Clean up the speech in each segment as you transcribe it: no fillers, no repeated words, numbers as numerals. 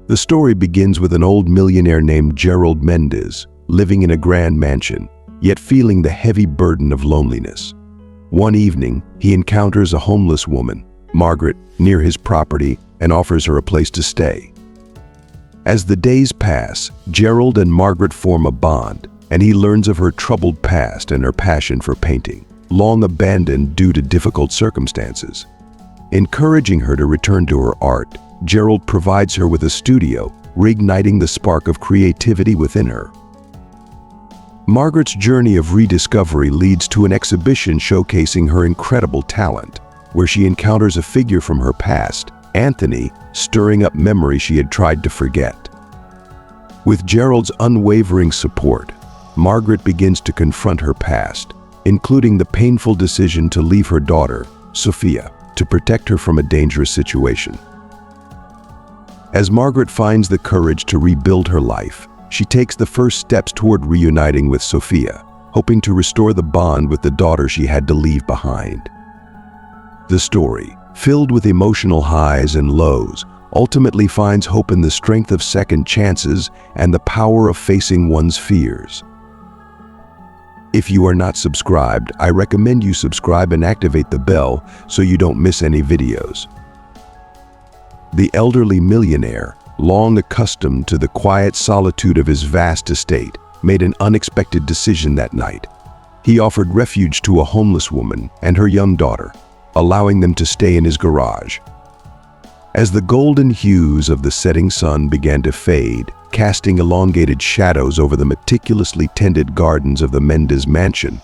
The story begins with an old millionaire named Gerald Mendez, living in a grand mansion, yet feeling the heavy burden of loneliness. One evening, he encounters a homeless woman, Margaret, near his property and offers her a place to stay. As the days pass, Gerald and Margaret form a bond, and he learns of her troubled past and her passion for painting, long abandoned due to difficult circumstances. Encouraging her to return to her art, Gerald provides her with a studio, reigniting the spark of creativity within her. Margaret's journey of rediscovery leads to an exhibition showcasing her incredible talent, where she encounters a figure from her past, Anthony, stirring up memories she had tried to forget. With Gerald's unwavering support, Margaret begins to confront her past, including the painful decision to leave her daughter, Sophia, to protect her from a dangerous situation. As Margaret finds the courage to rebuild her life, she takes the first steps toward reuniting with Sophia, hoping to restore the bond with the daughter she had to leave behind. The story, filled with emotional highs and lows, ultimately finds hope in the strength of second chances and the power of facing one's fears. If you are not subscribed, I recommend you subscribe and activate the bell so you don't miss any videos. The elderly millionaire, long accustomed to the quiet solitude of his vast estate, made an unexpected decision that night. He offered refuge to a homeless woman and her young daughter, allowing them to stay in his garage. As the golden hues of the setting sun began to fade, casting elongated shadows over the meticulously tended gardens of the Mendez mansion,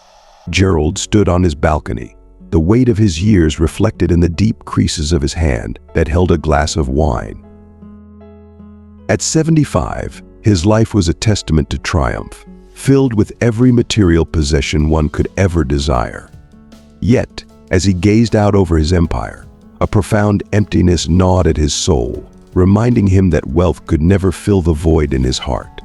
Gerald stood on his balcony, the weight of his years reflected in the deep creases of his hand that held a glass of wine. At 75, his life was a testament to triumph, filled with every material possession one could ever desire. Yet, as he gazed out over his empire, a profound emptiness gnawed at his soul, reminding him that wealth could never fill the void in his heart.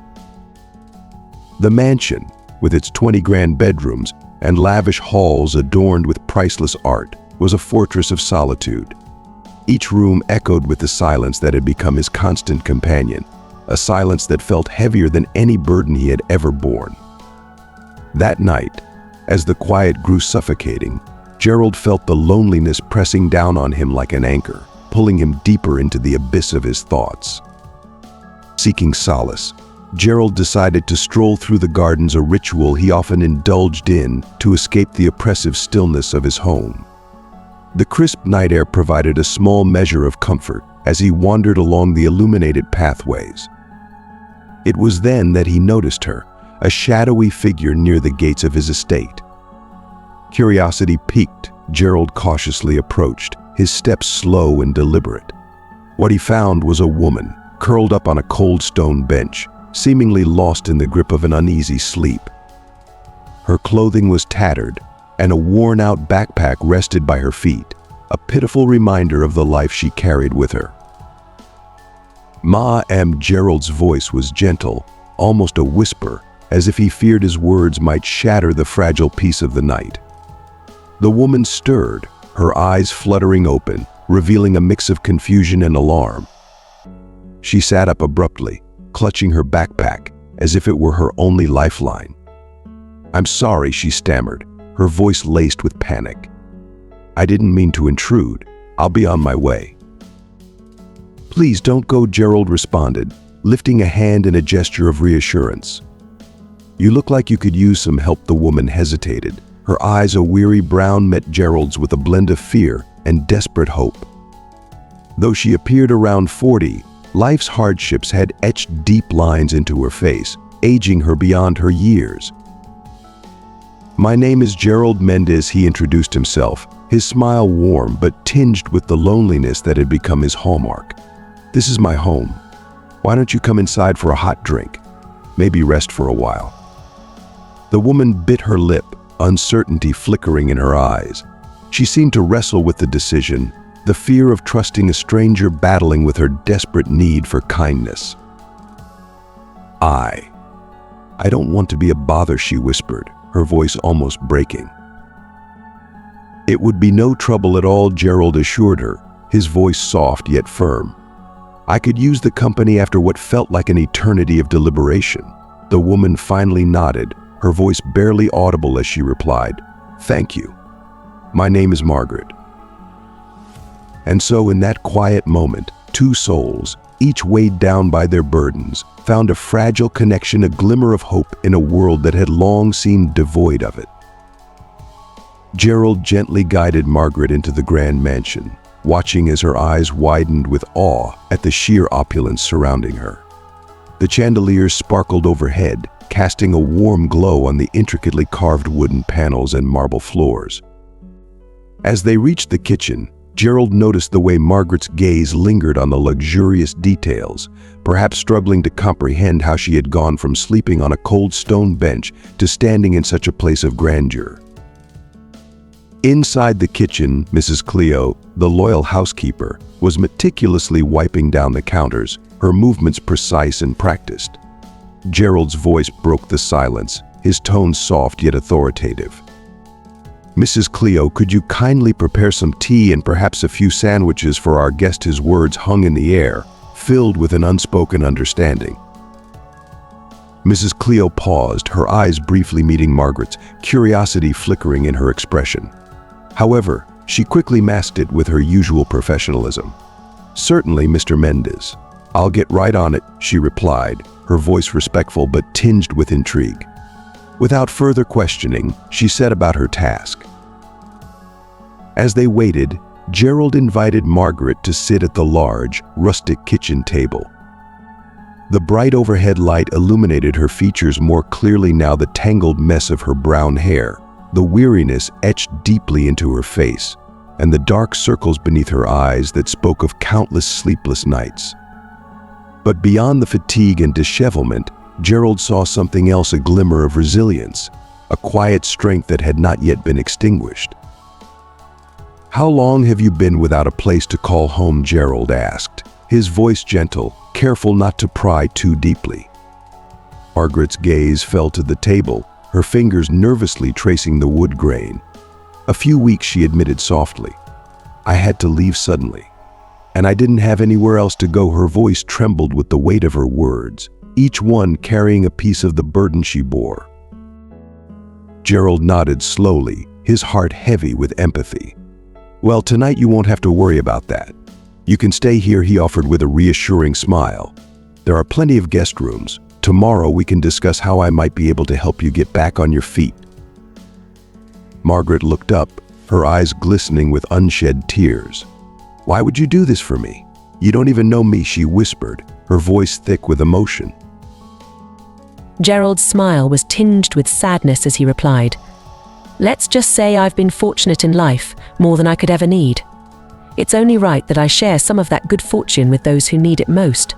The mansion, with its 20 grand bedrooms and lavish halls adorned with priceless art, was a fortress of solitude. Each room echoed with the silence that had become his constant companion, a silence that felt heavier than any burden he had ever borne. That night, as the quiet grew suffocating, Gerald felt the loneliness pressing down on him like an anchor, pulling him deeper into the abyss of his thoughts. Seeking solace, Gerald decided to stroll through the gardens, a ritual he often indulged in to escape the oppressive stillness of his home. The crisp night air provided a small measure of comfort as he wandered along the illuminated pathways. It was then that he noticed her, a shadowy figure near the gates of his estate. Curiosity piqued, Gerald cautiously approached, his steps slow and deliberate. What he found was a woman, curled up on a cold stone bench, seemingly lost in the grip of an uneasy sleep. Her clothing was tattered, and a worn-out backpack rested by her feet, a pitiful reminder of the life she carried with her. Gerald's voice was gentle, almost a whisper, as if he feared his words might shatter the fragile peace of the night. The woman stirred, her eyes fluttering open, revealing a mix of confusion and alarm. She sat up abruptly, clutching her backpack, as if it were her only lifeline. "I'm sorry," she stammered, her voice laced with panic. "I didn't mean to intrude. I'll be on my way." "Please don't go," Gerald responded, lifting a hand in a gesture of reassurance. "You look like you could use some help." The woman hesitated, her eyes a weary brown met Gerald's with a blend of fear and desperate hope. Though she appeared around 40, life's hardships had etched deep lines into her face, aging her beyond her years. "My name is Gerald Mendez," he introduced himself, his smile warm but tinged with the loneliness that had become his hallmark. "This is my home. Why don't you come inside for a hot drink? Maybe rest for a while." The woman bit her lip, uncertainty flickering in her eyes. She seemed to wrestle with the decision, the fear of trusting a stranger battling with her desperate need for kindness. I don't want to be a bother," she whispered, her voice almost breaking. "It would be no trouble at all," Gerald assured her, his voice soft yet firm. I could use the company after what felt like an eternity of deliberation. The woman finally nodded, her voice barely audible as she replied, "Thank you. My name is Margaret." And so in that quiet moment, two souls, each weighed down by their burdens, found a fragile connection, a glimmer of hope in a world that had long seemed devoid of it. Gerald gently guided Margaret into the grand mansion, watching as her eyes widened with awe at the sheer opulence surrounding her. The chandeliers sparkled overhead, casting a warm glow on the intricately carved wooden panels and marble floors. As they reached the kitchen, Gerald noticed the way Margaret's gaze lingered on the luxurious details, perhaps struggling to comprehend how she had gone from sleeping on a cold stone bench to standing in such a place of grandeur. Inside the kitchen, Mrs. Cleo, the loyal housekeeper, was meticulously wiping down the counters, her movements precise and practiced. Gerald's voice broke the silence, his tone soft yet authoritative. "Mrs. Cleo, could you kindly prepare some tea and perhaps a few sandwiches for our guest?" His words hung in the air, filled with an unspoken understanding. Mrs. Cleo paused, her eyes briefly meeting Margaret's, curiosity flickering in her expression. However, she quickly masked it with her usual professionalism. "Certainly, Mr. Mendez. I'll get right on it," she replied, her voice respectful but tinged with intrigue. Without further questioning, she set about her task. As they waited, Gerald invited Margaret to sit at the large, rustic kitchen table. The bright overhead light illuminated her features more clearly now, the tangled mess of her brown hair, the weariness etched deeply into her face, and the dark circles beneath her eyes that spoke of countless sleepless nights. But beyond the fatigue and dishevelment, Gerald saw something else, a glimmer of resilience, a quiet strength that had not yet been extinguished. "How long have you been without a place to call home?" Gerald asked, his voice gentle, careful not to pry too deeply. Margaret's gaze fell to the table, her fingers nervously tracing the wood grain. "A few weeks," she admitted softly. "I had to leave suddenly, and I didn't have anywhere else to go." Her voice trembled with the weight of her words, each one carrying a piece of the burden she bore. Gerald nodded slowly, his heart heavy with empathy. "Well, tonight you won't have to worry about that. You can stay here," he offered with a reassuring smile. "There are plenty of guest rooms. Tomorrow we can discuss how I might be able to help you get back on your feet." Margaret looked up, her eyes glistening with unshed tears. "Why would you do this for me? You don't even know me," she whispered, her voice thick with emotion. Gerald's smile was tinged with sadness as he replied, "Let's just say I've been fortunate in life, more than I could ever need. It's only right that I share some of that good fortune with those who need it most."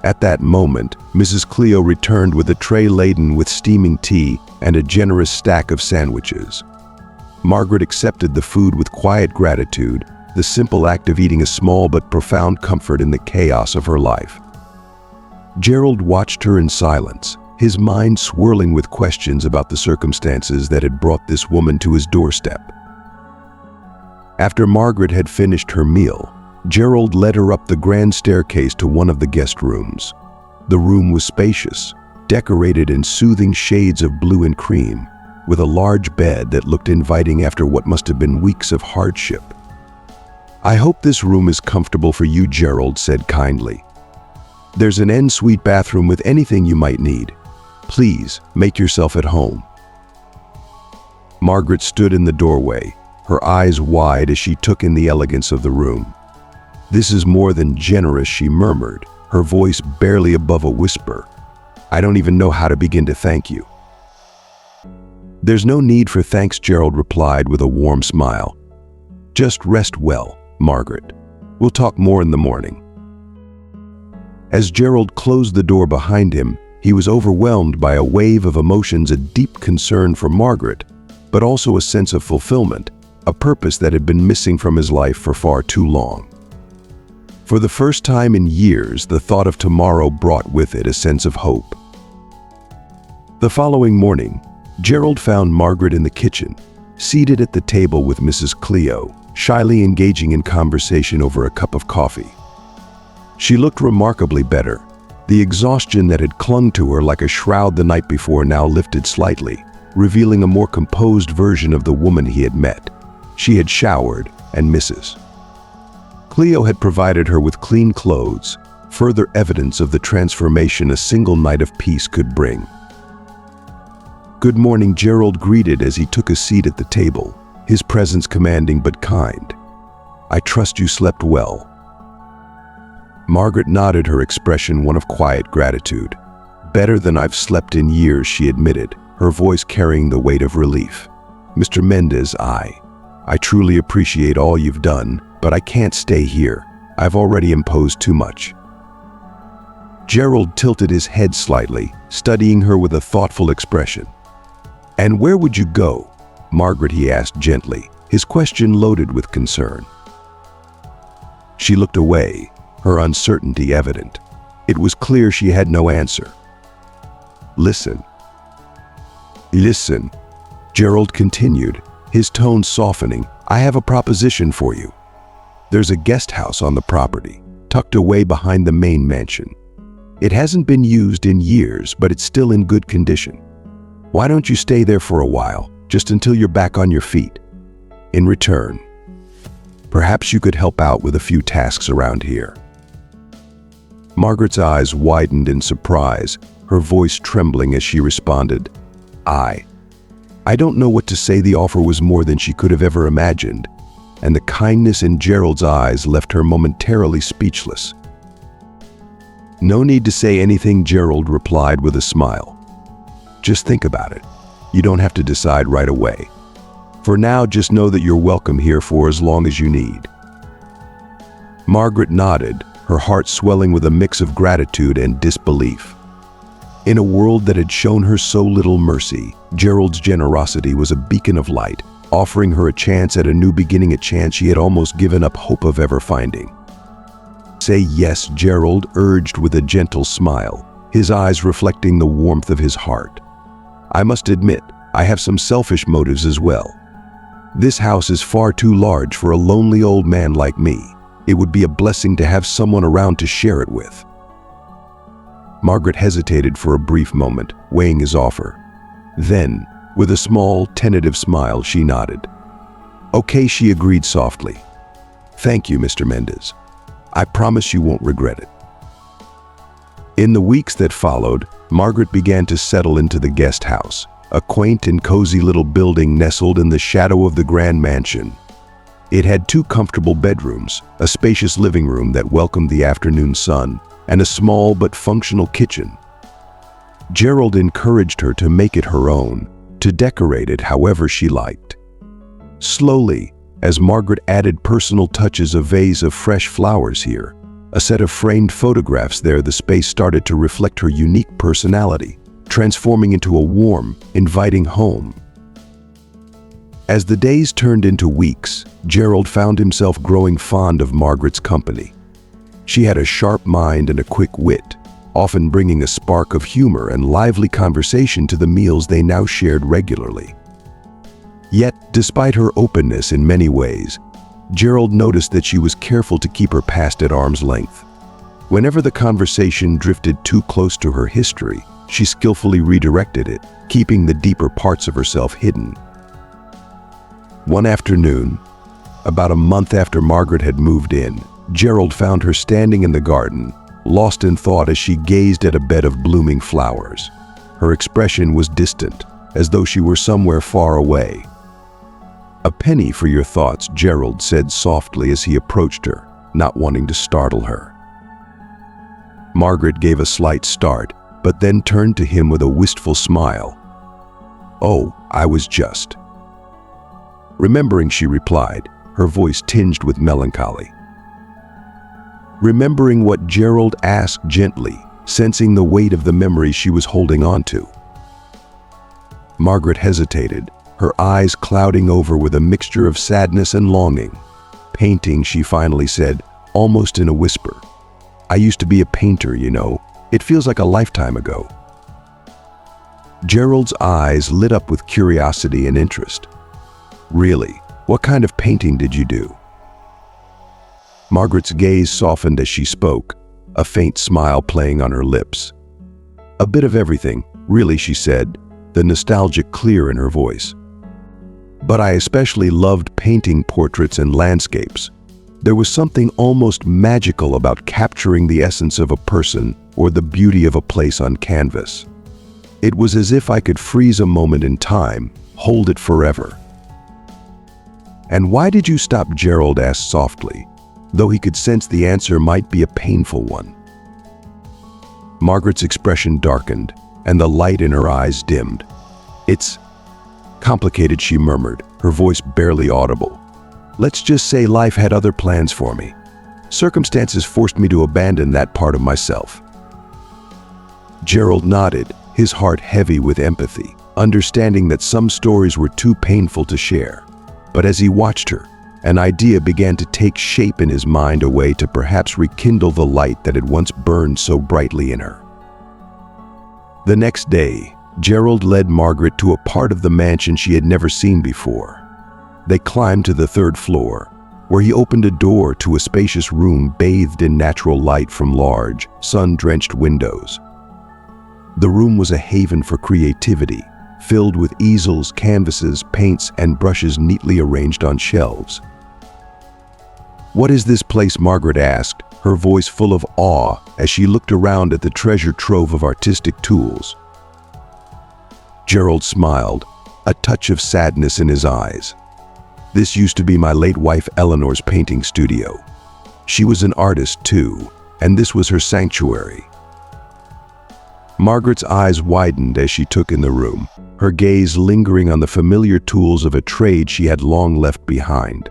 At that moment, Mrs. Cleo returned with a tray laden with steaming tea and a generous stack of sandwiches. Margaret accepted the food with quiet gratitude, the simple act of eating a small but profound comfort in the chaos of her life. Gerald watched her in silence, his mind swirling with questions about the circumstances that had brought this woman to his doorstep. After Margaret had finished her meal, Gerald led her up the grand staircase to one of the guest rooms. The room was spacious, decorated in soothing shades of blue and cream, with a large bed that looked inviting after what must have been weeks of hardship. "I hope this room is comfortable for you," Gerald said kindly. "There's an en-suite bathroom with anything you might need. Please, make yourself at home." Margaret stood in the doorway, her eyes wide as she took in the elegance of the room. "This is more than generous," she murmured, her voice barely above a whisper. "I don't even know how to begin to thank you." "There's no need for thanks," Gerald replied with a warm smile. "Just rest well, Margaret. We'll talk more in the morning." As Gerald closed the door behind him, he was overwhelmed by a wave of emotions, a deep concern for Margaret, but also a sense of fulfillment, a purpose that had been missing from his life for far too long. For the first time in years, the thought of tomorrow brought with it a sense of hope. The following morning, Gerald found Margaret in the kitchen, seated at the table with Mrs. Cleo, shyly engaging in conversation over a cup of coffee. She looked remarkably better. The exhaustion that had clung to her like a shroud the night before now lifted slightly, revealing a more composed version of the woman he had met. She had showered, and Mrs. Cleo had provided her with clean clothes, further evidence of the transformation a single night of peace could bring. "Good morning," Gerald greeted as he took a seat at the table, his presence commanding but kind. "I trust you slept well." Margaret nodded, her expression one of quiet gratitude. "Better than I've slept in years," she admitted, her voice carrying the weight of relief. "Mr. Mendez, I truly appreciate all you've done, but I can't stay here. I've already imposed too much." Gerald tilted his head slightly, studying her with a thoughtful expression. "And where would you go, Margaret?" he asked gently, his question loaded with concern. She looked away, her uncertainty evident. It was clear she had no answer. Listen, Gerald continued, his tone softening. "I have a proposition for you. There's a guest house on the property, tucked away behind the main mansion. It hasn't been used in years, but it's still in good condition. Why don't you stay there for a while, just until you're back on your feet? In return, perhaps you could help out with a few tasks around here." Margaret's eyes widened in surprise, her voice trembling as she responded, I don't know what to say." The offer was more than she could have ever imagined, and the kindness in Gerald's eyes left her momentarily speechless. "No need to say anything," Gerald replied with a smile. "Just think about it. You don't have to decide right away. For now, just know that you're welcome here for as long as you need." Margaret nodded, her heart swelling with a mix of gratitude and disbelief. In a world that had shown her so little mercy, Gerald's generosity was a beacon of light, offering her a chance at a new beginning, a chance she had almost given up hope of ever finding. "Say yes," Gerald urged with a gentle smile, his eyes reflecting the warmth of his heart. "I must admit, I have some selfish motives as well. This house is far too large for a lonely old man like me. It would be a blessing to have someone around to share it with." Margaret hesitated for a brief moment, weighing his offer. Then, with a small, tentative smile, she nodded. "Okay," she agreed softly. "Thank you, Mr. Mendez. I promise you won't regret it." In the weeks that followed, Margaret began to settle into the guest house, a quaint and cozy little building nestled in the shadow of the grand mansion. It had 2 comfortable bedrooms, a spacious living room that welcomed the afternoon sun, and a small but functional kitchen. Gerald encouraged her to make it her own, to decorate it however she liked. Slowly, as Margaret added personal touches, a vase of fresh flowers here, a set of framed photographs there, the space started to reflect her unique personality, transforming into a warm, inviting home. As the days turned into weeks, Gerald found himself growing fond of Margaret's company. She had a sharp mind and a quick wit, often bringing a spark of humor and lively conversation to the meals they now shared regularly. Yet, despite her openness in many ways, Gerald noticed that she was careful to keep her past at arm's length. Whenever the conversation drifted too close to her history, she skillfully redirected it, keeping the deeper parts of herself hidden. One afternoon, about a month after Margaret had moved in, Gerald found her standing in the garden, lost in thought as she gazed at a bed of blooming flowers. Her expression was distant, as though she were somewhere far away. "A penny for your thoughts," Gerald said softly as he approached her, not wanting to startle her. Margaret gave a slight start, but then turned to him with a wistful smile. "Oh, I was just remembering," she replied, her voice tinged with melancholy. Remembering what? Gerald asked gently, sensing the weight of the memory she was holding on to. Margaret hesitated, her eyes clouding over with a mixture of sadness and longing. "Painting," she finally said, almost in a whisper. "I used to be a painter, you know. It feels like a lifetime ago." Gerald's eyes lit up with curiosity and interest. "Really? What kind of painting did you do?" Margaret's gaze softened as she spoke, a faint smile playing on her lips. "A bit of everything, really," she said, the nostalgic clear in her voice. "But I especially loved painting portraits and landscapes. There was something almost magical about capturing the essence of a person or the beauty of a place on canvas. It was as if I could freeze a moment in time, hold it forever." "And why did you stop?" Gerald asked softly, though he could sense the answer might be a painful one. Margaret's expression darkened, and the light in her eyes dimmed. "It's complicated," she murmured, her voice barely audible. "Let's just say life had other plans for me. Circumstances forced me to abandon that part of myself." Gerald nodded, his heart heavy with empathy, understanding that some stories were too painful to share. But as he watched her, an idea began to take shape in his mind, a way to perhaps rekindle the light that had once burned so brightly in her. The next day, Gerald led Margaret to a part of the mansion she had never seen before. They climbed to the third floor, where he opened a door to a spacious room bathed in natural light from large, sun-drenched windows. The room was a haven for creativity, filled with easels, canvases, paints, and brushes neatly arranged on shelves. "What is this place?" Margaret asked, her voice full of awe as she looked around at the treasure trove of artistic tools. Gerald smiled, a touch of sadness in his eyes. "This used to be my late wife Eleanor's painting studio. She was an artist too, and this was her sanctuary." Margaret's eyes widened as she took in the room, her gaze lingering on the familiar tools of a trade she had long left behind.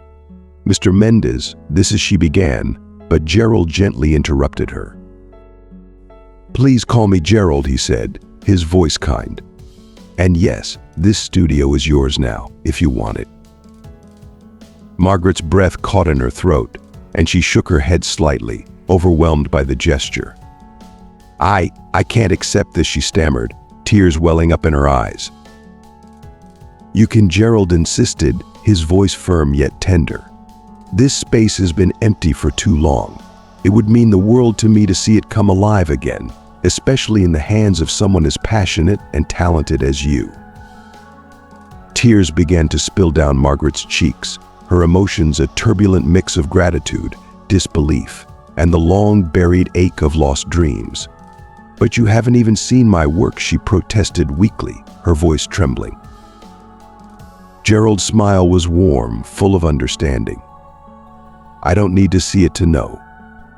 "Mr. Mendez," this is she began, but Gerald gently interrupted her. "Please call me Gerald," he said, his voice kind. "And yes, this studio is yours now, if you want it." Margaret's breath caught in her throat, and she shook her head slightly, overwhelmed by the gesture. I can't accept this," she stammered, tears welling up in her eyes. "You can," Gerald insisted, his voice firm yet tender. "This space has been empty for too long. It would mean the world to me to see it come alive again, especially in the hands of someone as passionate and talented as you." Tears began to spill down Margaret's cheeks, her emotions a turbulent mix of gratitude, disbelief, and the long-buried ache of lost dreams. "But you haven't even seen my work," she protested weakly, her voice trembling. Gerald's smile was warm, full of understanding. "I don't need to see it to know.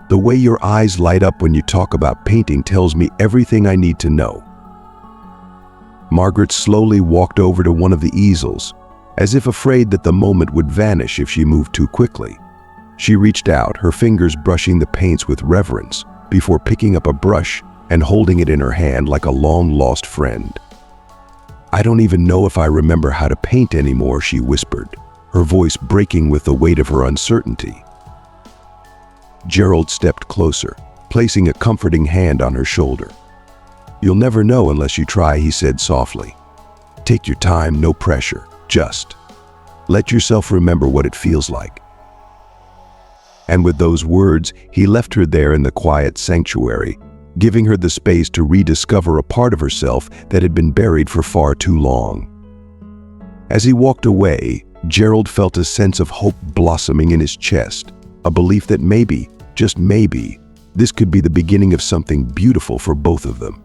The way your eyes light up when you talk about painting tells me everything I need to know." Margaret slowly walked over to one of the easels, as if afraid that the moment would vanish if she moved too quickly. She reached out, her fingers brushing the paints with reverence, before picking up a brush and holding it in her hand like a long-lost friend. "I don't even know if I remember how to paint anymore," she whispered, her voice breaking with the weight of her uncertainty. Gerald stepped closer, placing a comforting hand on her shoulder. "You'll never know unless you try," he said softly. "Take your time, no pressure, just let yourself remember what it feels like." And with those words, he left her there in the quiet sanctuary, giving her the space to rediscover a part of herself that had been buried for far too long. As he walked away, Gerald felt a sense of hope blossoming in his chest, a belief that maybe, just maybe, this could be the beginning of something beautiful for both of them.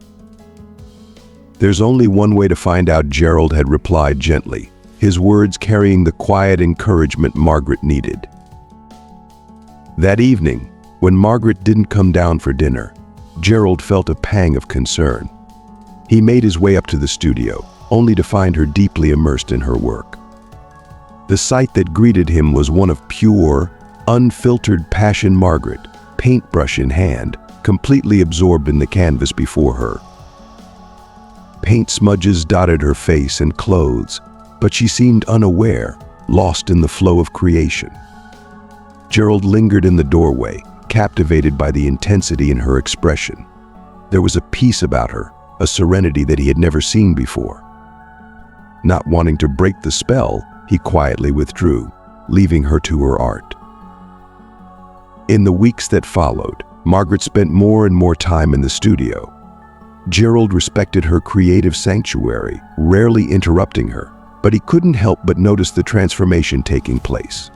"There's only one way to find out," Gerald had replied gently, his words carrying the quiet encouragement Margaret needed. That evening, when Margaret didn't come down for dinner, Gerald felt a pang of concern. He made his way up to the studio, only to find her deeply immersed in her work. The sight that greeted him was one of pure, unfiltered passion. Margaret, paintbrush in hand, completely absorbed in the canvas before her. Paint smudges dotted her face and clothes, but she seemed unaware, lost in the flow of creation. Gerald lingered in the doorway, captivated by the intensity in her expression. There was a peace about her, a serenity that he had never seen before. Not wanting to break the spell, he quietly withdrew, leaving her to her art. In the weeks that followed, Margaret spent more and more time in the studio. Gerald respected her creative sanctuary, rarely interrupting her, but he couldn't help but notice the transformation taking place.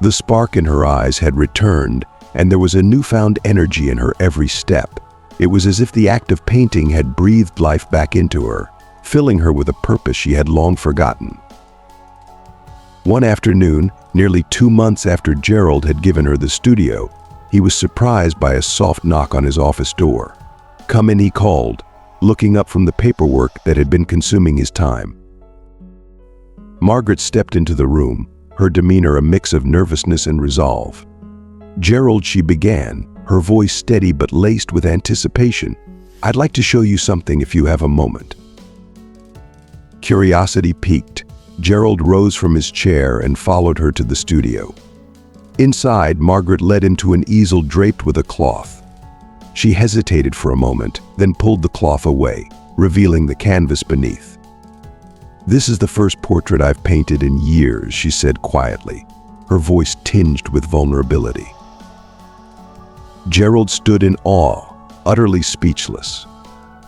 The spark in her eyes had returned, and there was a newfound energy in her every step. It was as if the act of painting had breathed life back into her, filling her with a purpose she had long forgotten. One afternoon, nearly 2 months after Gerald had given her the studio, he was surprised by a soft knock on his office door. "Come in," he called, looking up from the paperwork that had been consuming his time. Margaret stepped into the room, her demeanor a mix of nervousness and resolve. "Gerald," she began, her voice steady but laced with anticipation, "I'd like to show you something if you have a moment." Curiosity piqued, Gerald rose from his chair and followed her to the studio. Inside, Margaret led him to an easel draped with a cloth. She hesitated for a moment, then pulled the cloth away, revealing the canvas beneath. "This is the first portrait I've painted in years," she said quietly, her voice tinged with vulnerability. Gerald stood in awe, utterly speechless.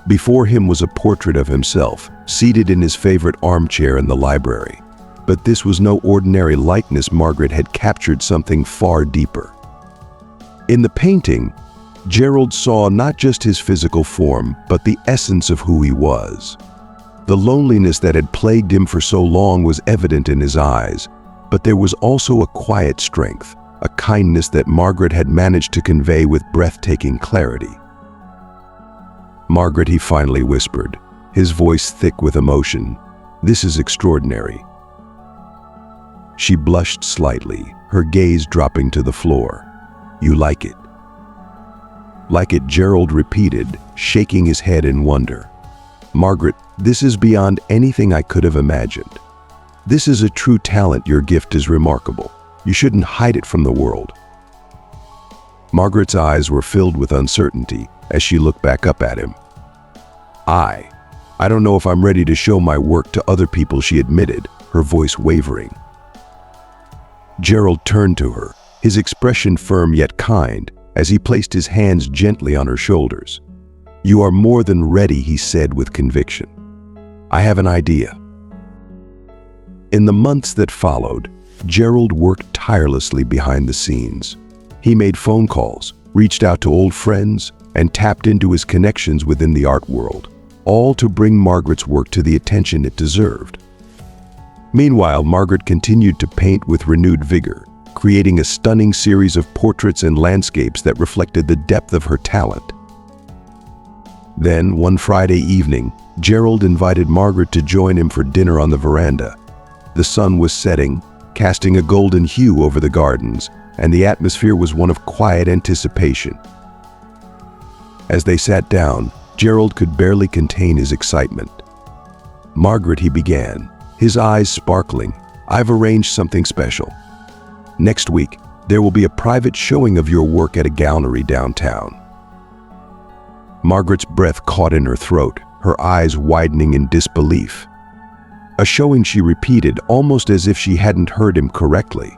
Before him was a portrait of himself, seated in his favorite armchair in the library. But this was no ordinary likeness. Margaret had captured something far deeper. In the painting, Gerald saw not just his physical form, but the essence of who he was. The loneliness that had plagued him for so long was evident in his eyes, but there was also a quiet strength, a kindness that Margaret had managed to convey with breathtaking clarity. "Margaret," he finally whispered, his voice thick with emotion, "this is extraordinary." She blushed slightly, her gaze dropping to the floor. "You like it?" "Like it," Gerald repeated, shaking his head in wonder. "Margaret, this is beyond anything I could have imagined. This is a true talent. Your gift is remarkable. You shouldn't hide it from the world." Margaret's eyes were filled with uncertainty as she looked back up at him. I don't know if I'm ready to show my work to other people," she admitted, her voice wavering. Gerald turned to her, his expression firm yet kind, as he placed his hands gently on her shoulders. "You are more than ready," he said with conviction. "I have an idea." In the months that followed, Gerald worked tirelessly behind the scenes. He made phone calls, reached out to old friends, and tapped into his connections within the art world, all to bring Margaret's work to the attention it deserved. Meanwhile, Margaret continued to paint with renewed vigor, creating a stunning series of portraits and landscapes that reflected the depth of her talent. Then, one Friday evening, Gerald invited Margaret to join him for dinner on the veranda. The sun was setting, casting a golden hue over the gardens, and the atmosphere was one of quiet anticipation. As they sat down, Gerald could barely contain his excitement. "Margaret," he began, his eyes sparkling, "I've arranged something special. Next week, there will be a private showing of your work at a gallery downtown." Margaret's breath caught in her throat, her eyes widening in disbelief. "A showing," she repeated, almost as if she hadn't heard him correctly.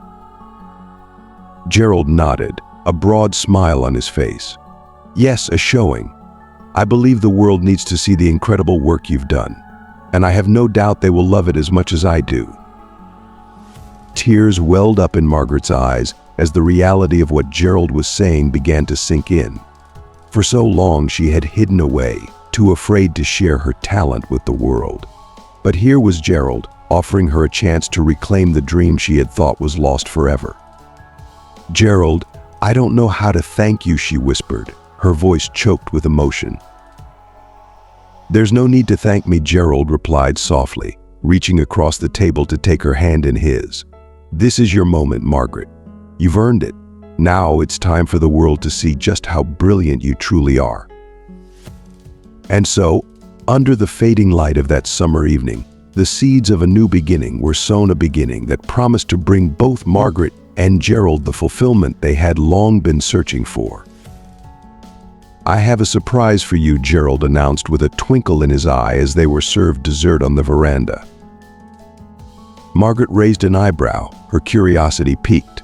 Gerald nodded, a broad smile on his face. "Yes, a showing. I believe the world needs to see the incredible work you've done, and I have no doubt they will love it as much as I do." Tears welled up in Margaret's eyes as the reality of what Gerald was saying began to sink in. For so long she had hidden away, too afraid to share her talent with the world. But here was Gerald, offering her a chance to reclaim the dream she had thought was lost forever. "Gerald, I don't know how to thank you," she whispered, her voice choked with emotion. "There's no need to thank me," Gerald replied softly, reaching across the table to take her hand in his. "This is your moment, Margaret. You've earned it. Now it's time for the world to see just how brilliant you truly are." And so, under the fading light of that summer evening, the seeds of a new beginning were sown, a beginning that promised to bring both Margaret and Gerald the fulfillment they had long been searching for. "I have a surprise for you," Gerald announced with a twinkle in his eye as they were served dessert on the veranda. Margaret raised an eyebrow, her curiosity piqued.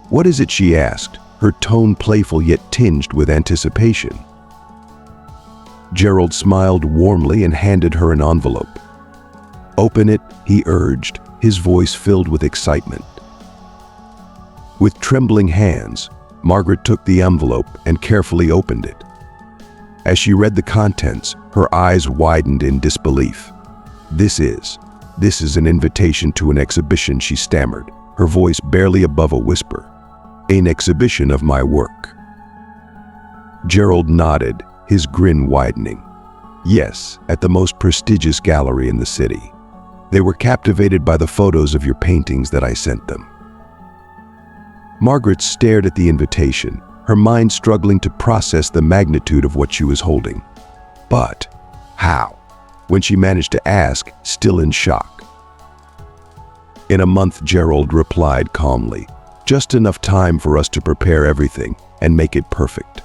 "What is it?" she asked, her tone playful yet tinged with anticipation. Gerald smiled warmly and handed her an envelope. "Open it," he urged, his voice filled with excitement. With trembling hands, Margaret took the envelope and carefully opened it. As she read the contents, her eyes widened in disbelief. This is an invitation to an exhibition," she stammered, her voice barely above a whisper. "An exhibition of my work." Gerald nodded, his grin widening. "Yes, at the most prestigious gallery in the city. They were captivated by the photos of your paintings that I sent them." Margaret stared at the invitation, her mind struggling to process the magnitude of what she was holding. But how? When she managed to ask, still in shock. "In a month," Gerald replied calmly. "Just enough time for us to prepare everything and make it perfect."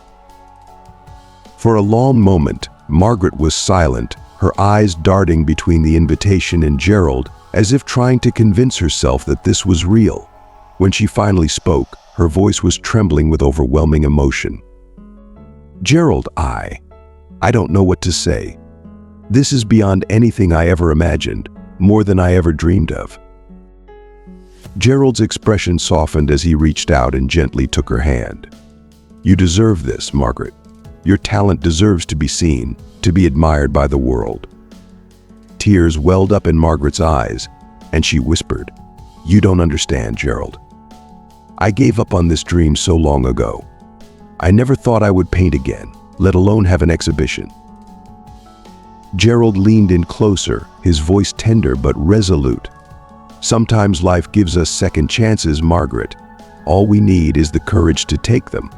For a long moment, Margaret was silent, her eyes darting between the invitation and Gerald, as if trying to convince herself that this was real. When she finally spoke, her voice was trembling with overwhelming emotion. "Gerald, I don't know what to say. This is beyond anything I ever imagined, more than I ever dreamed of." Gerald's expression softened as he reached out and gently took her hand. "You deserve this, Margaret. Your talent deserves to be seen, to be admired by the world." Tears welled up in Margaret's eyes, and she whispered, "You don't understand, Gerald. I gave up on this dream so long ago. I never thought I would paint again, let alone have an exhibition." Gerald leaned in closer, his voice tender but resolute. "Sometimes life gives us second chances, Margaret. All we need is the courage to take them."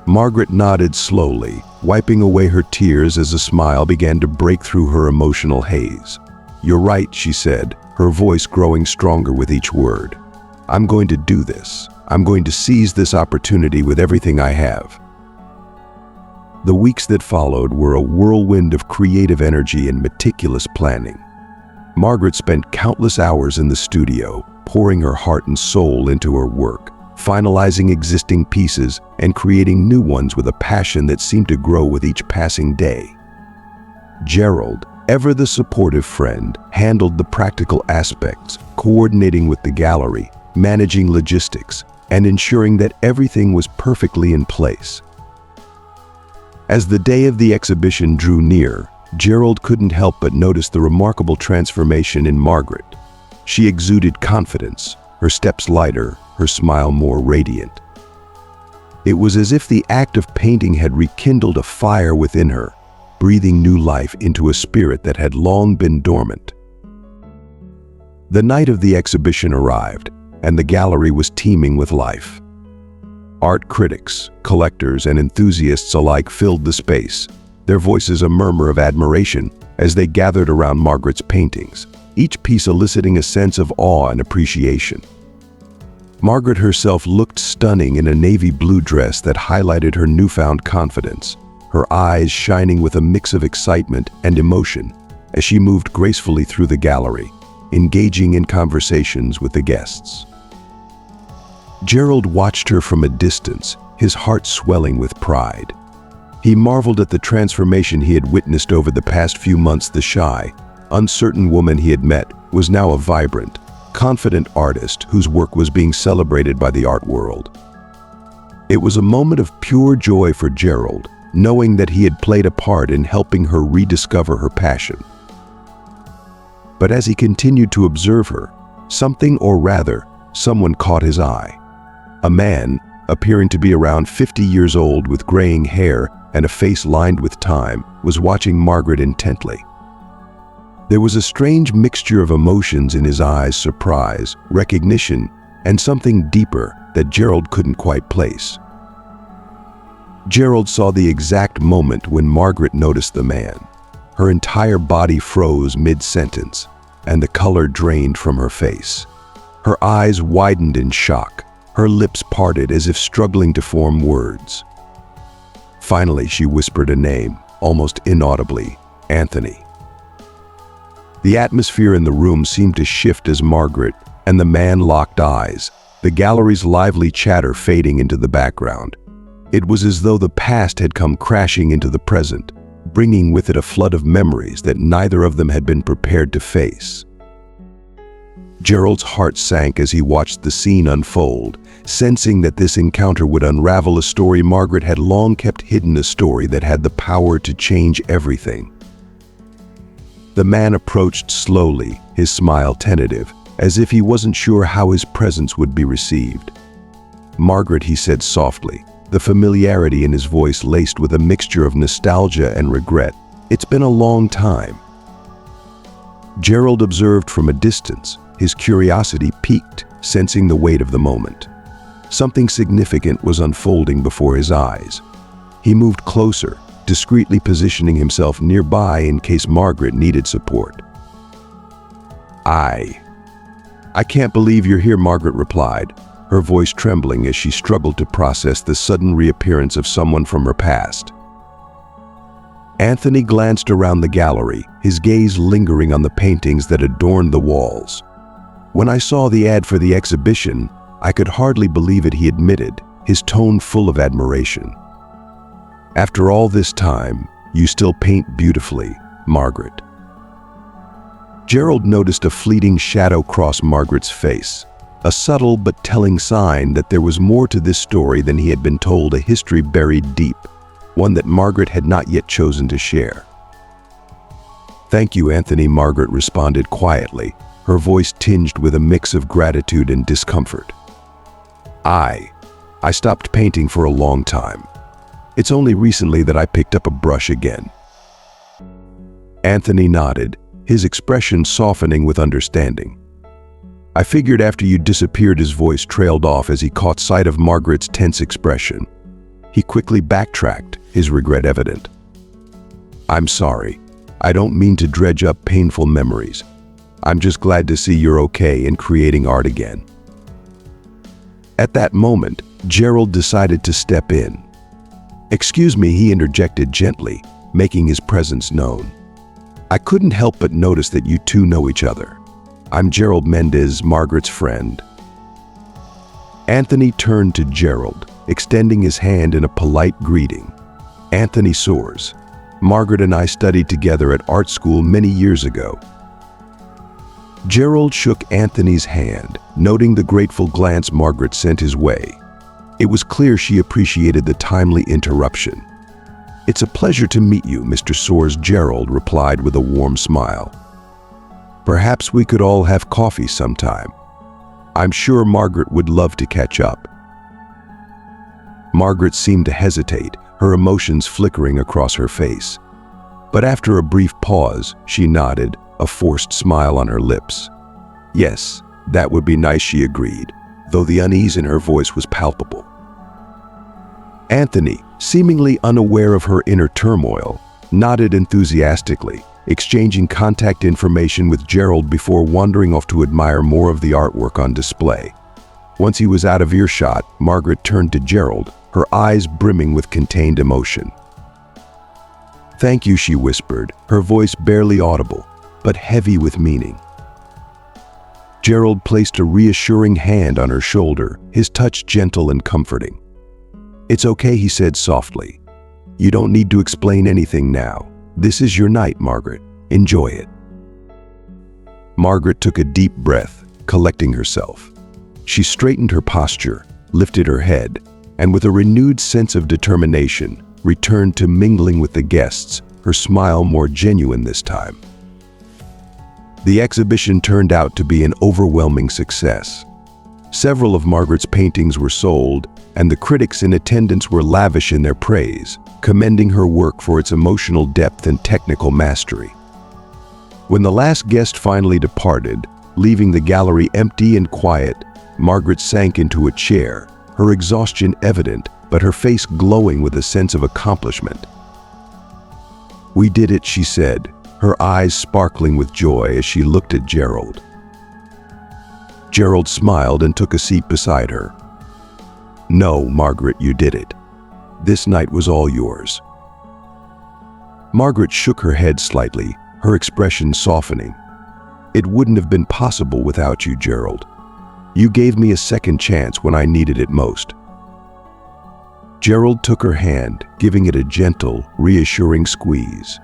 Margaret nodded slowly, wiping away her tears as a smile began to break through her emotional haze. "You're right," she said, her voice growing stronger with each word. "I'm going to do this. I'm going to seize this opportunity with everything I have." The weeks that followed were a whirlwind of creative energy and meticulous planning. Margaret spent countless hours in the studio, pouring her heart and soul into her work, finalizing existing pieces and creating new ones with a passion that seemed to grow with each passing day. Gerald, ever the supportive friend, handled the practical aspects, coordinating with the gallery, managing logistics, and ensuring that everything was perfectly in place. As the day of the exhibition drew near, Gerald couldn't help but notice the remarkable transformation in Margaret. She exuded confidence, her steps lighter, her smile more radiant. It was as if the act of painting had rekindled a fire within her, breathing new life into a spirit that had long been dormant. The night of the exhibition arrived, and the gallery was teeming with life. Art critics, collectors, and enthusiasts alike filled the space, their voices a murmur of admiration as they gathered around Margaret's paintings, each piece eliciting a sense of awe and appreciation. Margaret herself looked stunning in a navy blue dress that highlighted her newfound confidence, her eyes shining with a mix of excitement and emotion as she moved gracefully through the gallery, engaging in conversations with the guests. Gerald watched her from a distance, his heart swelling with pride. He marveled at the transformation he had witnessed over the past few months. The shy, uncertain woman he had met was now a vibrant, confident artist whose work was being celebrated by the art world. It was a moment of pure joy for Gerald, knowing that he had played a part in helping her rediscover her passion. But as he continued to observe her, something, or rather, someone caught his eye. A man, appearing to be around 50 years old with graying hair and a face lined with time, was watching Margaret intently. There was a strange mixture of emotions in his eyes: surprise, recognition, and something deeper that Gerald couldn't quite place. Gerald saw the exact moment when Margaret noticed the man. Her entire body froze mid-sentence, and the color drained from her face. Her eyes widened in shock, her lips parted as if struggling to form words. Finally, she whispered a name, almost inaudibly: Anthony. The atmosphere in the room seemed to shift as Margaret and the man locked eyes, the gallery's lively chatter fading into the background. It was as though the past had come crashing into the present, bringing with it a flood of memories that neither of them had been prepared to face. Gerald's heart sank as he watched the scene unfold, sensing that this encounter would unravel a story Margaret had long kept hidden, a story that had the power to change everything. The man approached slowly, his smile tentative, as if he wasn't sure how his presence would be received. "Margaret," he said softly, the familiarity in his voice laced with a mixture of nostalgia and regret. "It's been a long time." Gerald observed from a distance, his curiosity piqued, sensing the weight of the moment. Something significant was unfolding before his eyes. He moved closer, discreetly positioning himself nearby in case Margaret needed support. I can't believe you're here," Margaret replied, her voice trembling as she struggled to process the sudden reappearance of someone from her past. Anthony glanced around the gallery, his gaze lingering on the paintings that adorned the walls. "When I saw the ad for the exhibition, I could hardly believe it," he admitted, his tone full of admiration. "After all this time, you still paint beautifully, Margaret." Gerald noticed a fleeting shadow cross Margaret's face, a subtle but telling sign that there was more to this story than he had been told, a history buried deep, one that Margaret had not yet chosen to share. "Thank you, Anthony," Margaret responded quietly, her voice tinged with a mix of gratitude and discomfort. I stopped painting for a long time. It's only recently that I picked up a brush again." Anthony nodded, his expression softening with understanding. "I figured after you disappeared." His voice trailed off as he caught sight of Margaret's tense expression. He quickly backtracked, his regret evident. "I'm sorry. I don't mean to dredge up painful memories. I'm just glad to see you're okay and creating art again." At that moment, Gerald decided to step in. "Excuse me," he interjected gently, making his presence known. "I couldn't help but notice that you two know each other. I'm Gerald Mendez, Margaret's friend." Anthony turned to Gerald, extending his hand in a polite greeting. "Anthony Soares. Margaret and I studied together at art school many years ago." Gerald shook Anthony's hand, noting the grateful glance Margaret sent his way. It was clear she appreciated the timely interruption. "It's a pleasure to meet you, Mr. Soares," Gerald replied with a warm smile. "Perhaps we could all have coffee sometime. I'm sure Margaret would love to catch up." Margaret seemed to hesitate, her emotions flickering across her face. But after a brief pause, she nodded, a forced smile on her lips. "Yes, that would be nice," she agreed, though the unease in her voice was palpable. Anthony, seemingly unaware of her inner turmoil, nodded enthusiastically, exchanging contact information with Gerald before wandering off to admire more of the artwork on display. Once he was out of earshot, Margaret turned to Gerald, her eyes brimming with contained emotion. "Thank you," she whispered, her voice barely audible, but heavy with meaning. Gerald placed a reassuring hand on her shoulder, his touch gentle and comforting. "It's okay," he said softly. "You don't need to explain anything now. This is your night, Margaret. Enjoy it." Margaret took a deep breath, collecting herself. She straightened her posture, lifted her head, and with a renewed sense of determination, returned to mingling with the guests, her smile more genuine this time. The exhibition turned out to be an overwhelming success. Several of Margaret's paintings were sold, and the critics in attendance were lavish in their praise, commending her work for its emotional depth and technical mastery. When the last guest finally departed, leaving the gallery empty and quiet, Margaret sank into a chair, her exhaustion evident, but her face glowing with a sense of accomplishment. "We did it," she said, her eyes sparkling with joy as she looked at Gerald. Gerald smiled and took a seat beside her. "No, Margaret, you did it. This night was all yours." Margaret shook her head slightly, her expression softening. "It wouldn't have been possible without you, Gerald. You gave me a second chance when I needed it most." Gerald took her hand, giving it a gentle, reassuring squeeze.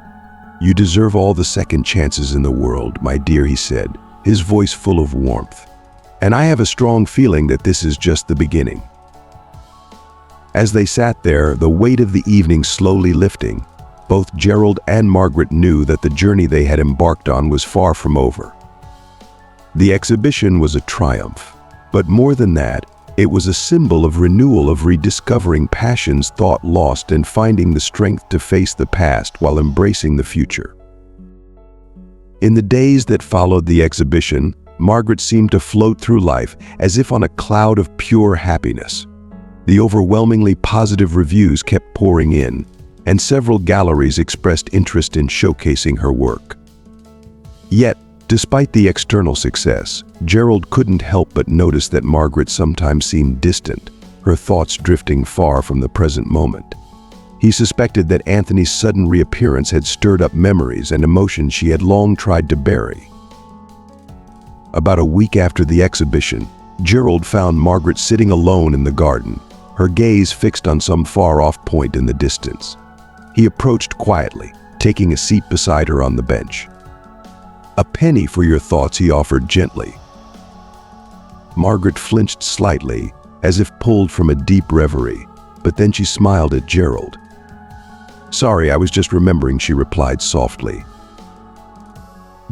"You deserve all the second chances in the world, my dear," he said, his voice full of warmth. "And I have a strong feeling that this is just the beginning." As they sat there, the weight of the evening slowly lifting, both Gerald and Margaret knew that the journey they had embarked on was far from over. The exhibition was a triumph, but more than that, it was a symbol of renewal, of rediscovering passions thought lost and finding the strength to face the past while embracing the future. In the days that followed the exhibition, Margaret seemed to float through life as if on a cloud of pure happiness. The overwhelmingly positive reviews kept pouring in, and several galleries expressed interest in showcasing her work. Yet, despite the external success, Gerald couldn't help but notice that Margaret sometimes seemed distant, her thoughts drifting far from the present moment. He suspected that Anthony's sudden reappearance had stirred up memories and emotions she had long tried to bury. About a week after the exhibition, Gerald found Margaret sitting alone in the garden, her gaze fixed on some far-off point in the distance. He approached quietly, taking a seat beside her on the bench. "A penny for your thoughts," he offered gently. Margaret flinched slightly, as if pulled from a deep reverie, but then she smiled at Gerald. "Sorry, I was just remembering," she replied softly.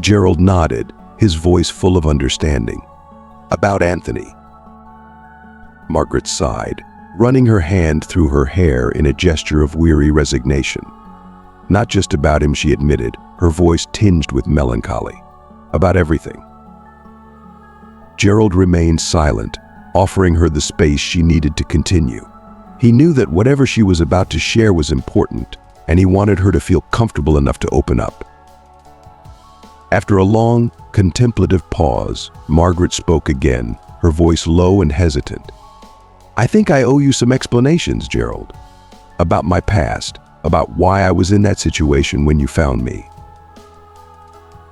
Gerald nodded, his voice full of understanding. "About Anthony." Margaret sighed, running her hand through her hair in a gesture of weary resignation. "Not just about him," she admitted, her voice tinged with melancholy. "About everything." Gerald remained silent, offering her the space she needed to continue. He knew that whatever she was about to share was important, and he wanted her to feel comfortable enough to open up. After a long, contemplative pause, Margaret spoke again, her voice low and hesitant. "I think I owe you some explanations, Gerald. About my past, about why I was in that situation when you found me."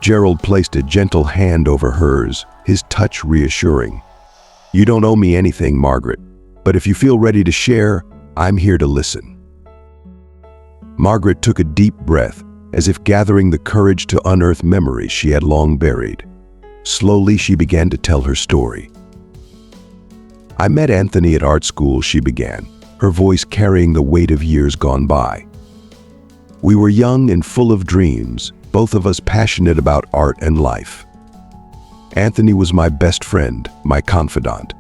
Gerald placed a gentle hand over hers, his touch reassuring. "You don't owe me anything, Margaret, but if you feel ready to share, I'm here to listen." Margaret took a deep breath, as if gathering the courage to unearth memories she had long buried. Slowly, she began to tell her story. "I met Anthony at art school," she began, her voice carrying the weight of years gone by. "We were young and full of dreams, both of us passionate about art and life. Anthony was my best friend, my confidant.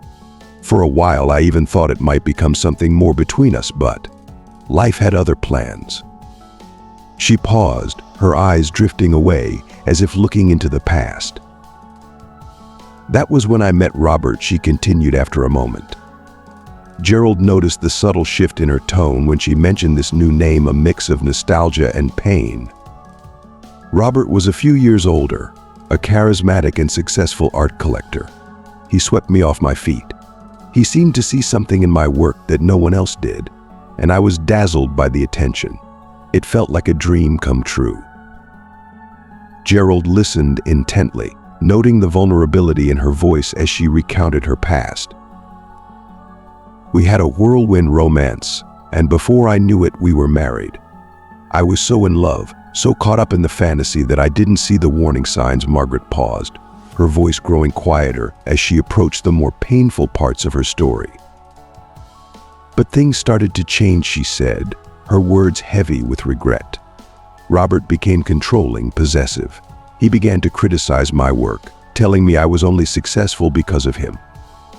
For a while, I even thought it might become something more between us, but life had other plans." She paused, her eyes drifting away, as if looking into the past. "That was when I met Robert," she continued after a moment. Gerald noticed the subtle shift in her tone when she mentioned this new name, a mix of nostalgia and pain. Robert was a few years older, a charismatic and successful art collector. He swept me off my feet. He seemed to see something in my work that no one else did, and I was dazzled by the attention. It felt like a dream come true. Gerald listened intently, noting the vulnerability in her voice as she recounted her past. "We had a whirlwind romance, and before I knew it, we were married. I was so in love, so caught up in the fantasy that I didn't see the warning signs." Margaret paused, her voice growing quieter as she approached the more painful parts of her story. "But things started to change," she said, her words heavy with regret. "Robert became controlling, possessive. He began to criticize my work, telling me I was only successful because of him.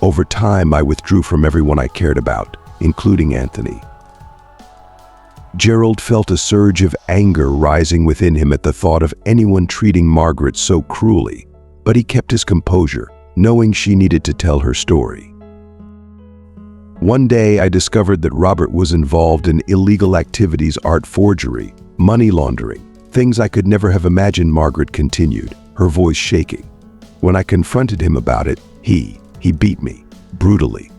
Over time, I withdrew from everyone I cared about, including Anthony." Gerald felt a surge of anger rising within him at the thought of anyone treating Margaret so cruelly, but he kept his composure, knowing she needed to tell her story. "One day, I discovered that Robert was involved in illegal activities, art forgery, money laundering, things I could never have imagined," Margaret continued, her voice shaking. "When I confronted him about it, he beat me, brutally."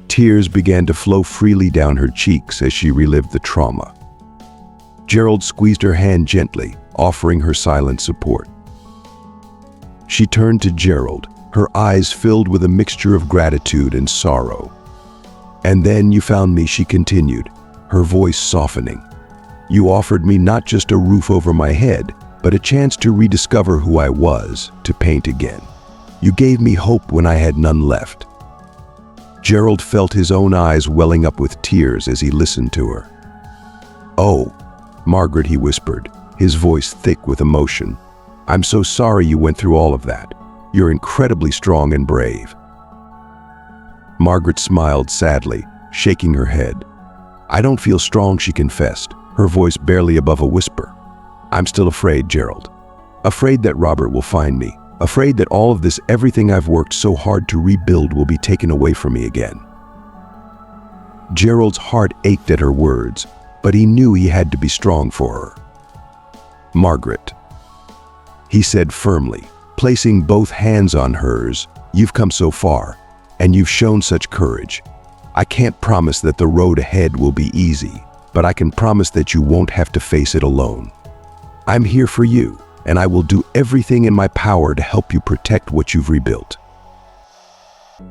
Tears began to flow freely down her cheeks as she relived the trauma. Gerald squeezed her hand gently, offering her silent support. She turned to Gerald, her eyes filled with a mixture of gratitude and sorrow. "And then you found me," she continued, her voice softening. "You offered me not just a roof over my head, but a chance to rediscover who I was, to paint again. You gave me hope when I had none left." Gerald felt his own eyes welling up with tears as he listened to her. "Oh, Margaret," he whispered, his voice thick with emotion. "I'm so sorry you went through all of that. You're incredibly strong and brave." Margaret smiled sadly, shaking her head. "I don't feel strong," she confessed, her voice barely above a whisper. "I'm still afraid, Gerald. Afraid that Robert will find me. Afraid that all of this, everything I've worked so hard to rebuild, will be taken away from me again." Gerald's heart ached at her words, but he knew he had to be strong for her. "Margaret," he said firmly, placing both hands on hers, "you've come so far, and you've shown such courage. I can't promise that the road ahead will be easy, but I can promise that you won't have to face it alone. I'm here for you, and I will do everything in my power to help you protect what you've rebuilt."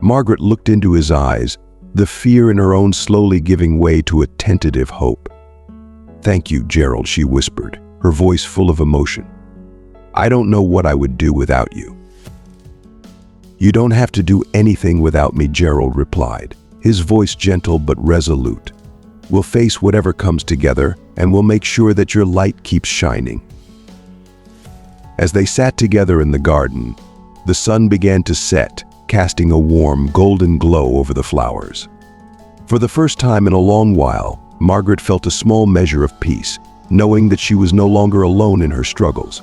Margaret looked into his eyes, the fear in her own slowly giving way to a tentative hope. "Thank you, Gerald," she whispered, her voice full of emotion. "I don't know what I would do without you." "You don't have to do anything without me," Gerald replied, his voice gentle but resolute. "We'll face whatever comes together, and we'll make sure that your light keeps shining." As they sat together in the garden, the sun began to set, casting a warm, golden glow over the flowers. For the first time in a long while, Margaret felt a small measure of peace, knowing that she was no longer alone in her struggles.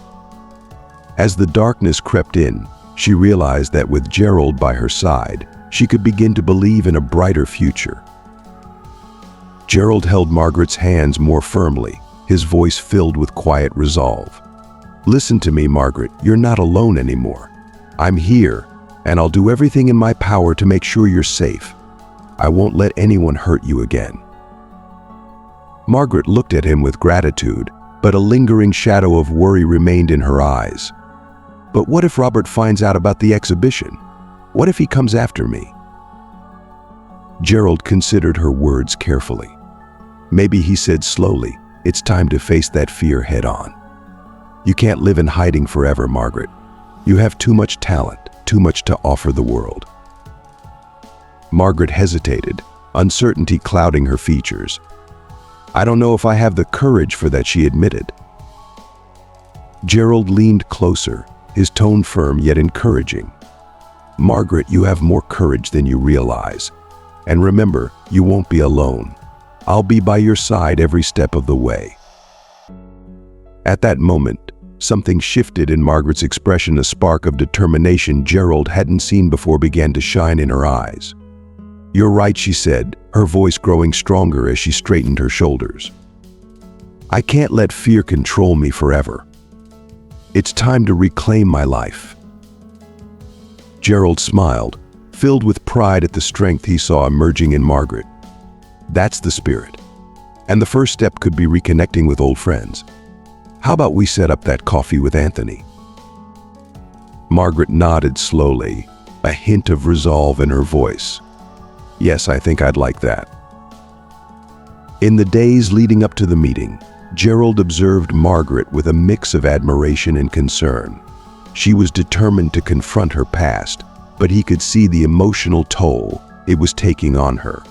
As the darkness crept in, she realized that with Gerald by her side, she could begin to believe in a brighter future. Gerald held Margaret's hands more firmly, his voice filled with quiet resolve. "Listen to me, Margaret, you're not alone anymore. I'm here, and I'll do everything in my power to make sure you're safe. I won't let anyone hurt you again." Margaret looked at him with gratitude, but a lingering shadow of worry remained in her eyes. "But what if Robert finds out about the exhibition? What if he comes after me?" Gerald considered her words carefully. Maybe, he said slowly, "it's time to face that fear head on. You can't live in hiding forever, Margaret. You have too much talent, too much to offer the world." Margaret hesitated, uncertainty clouding her features. "I don't know if I have the courage for that," she admitted. Gerald leaned closer, his tone firm yet encouraging. "Margaret, you have more courage than you realize. And remember, you won't be alone. I'll be by your side every step of the way." At that moment, something shifted in Margaret's expression. A spark of determination Gerald hadn't seen before began to shine in her eyes. "You're right," she said, her voice growing stronger as she straightened her shoulders. "I can't let fear control me forever. It's time to reclaim my life." Gerald smiled, filled with pride at the strength he saw emerging in Margaret. That's the spirit. And the first step could be reconnecting with old friends. How about we set up that coffee with Anthony? Margaret nodded slowly, a hint of resolve in her voice. "Yes, I think I'd like that." In the days leading up to the meeting, Gerald observed Margaret with a mix of admiration and concern. She was determined to confront her past, but he could see the emotional toll it was taking on her.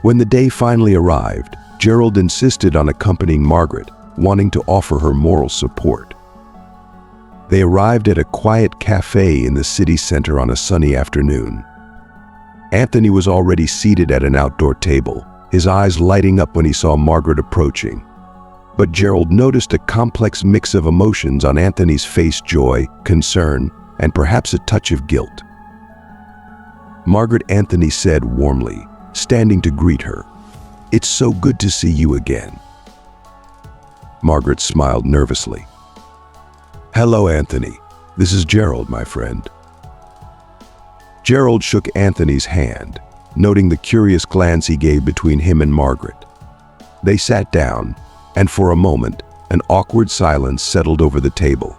When the day finally arrived, Gerald insisted on accompanying Margaret, wanting to offer her moral support. They arrived at a quiet cafe in the city center on a sunny afternoon. Anthony was already seated at an outdoor table, his eyes lighting up when he saw Margaret approaching. But Gerald noticed a complex mix of emotions on Anthony's face: joy, concern, and perhaps a touch of guilt. "Margaret," Anthony said warmly, standing to greet her. "It's so good to see you again." Margaret smiled nervously. "Hello, Anthony. This is Gerald, my friend." Gerald shook Anthony's hand, noting the curious glance he gave between him and Margaret. They sat down, and for a moment, an awkward silence settled over the table.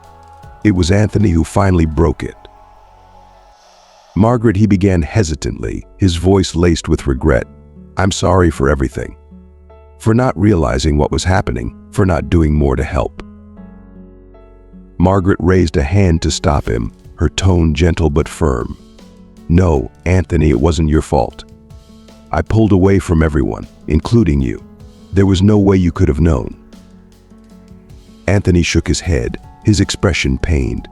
It was Anthony who finally broke it. Margaret, he began hesitantly, his voice laced with regret. I'm sorry for everything. For not realizing what was happening, for not doing more to help. Margaret raised a hand to stop him, her tone gentle but firm. No, Anthony, it wasn't your fault. I pulled away from everyone, including you. There was no way you could have known. Anthony shook his head, his expression pained.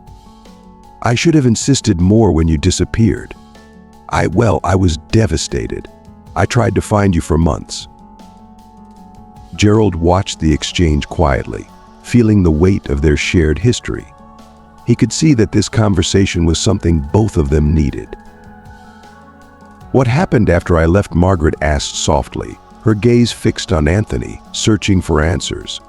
I should have insisted more when you disappeared. I was devastated. I tried to find you for months. Gerald watched the exchange quietly, feeling the weight of their shared history. He could see that this conversation was something both of them needed. What happened after I left? Margaret asked softly, her gaze fixed on Anthony, searching for answers.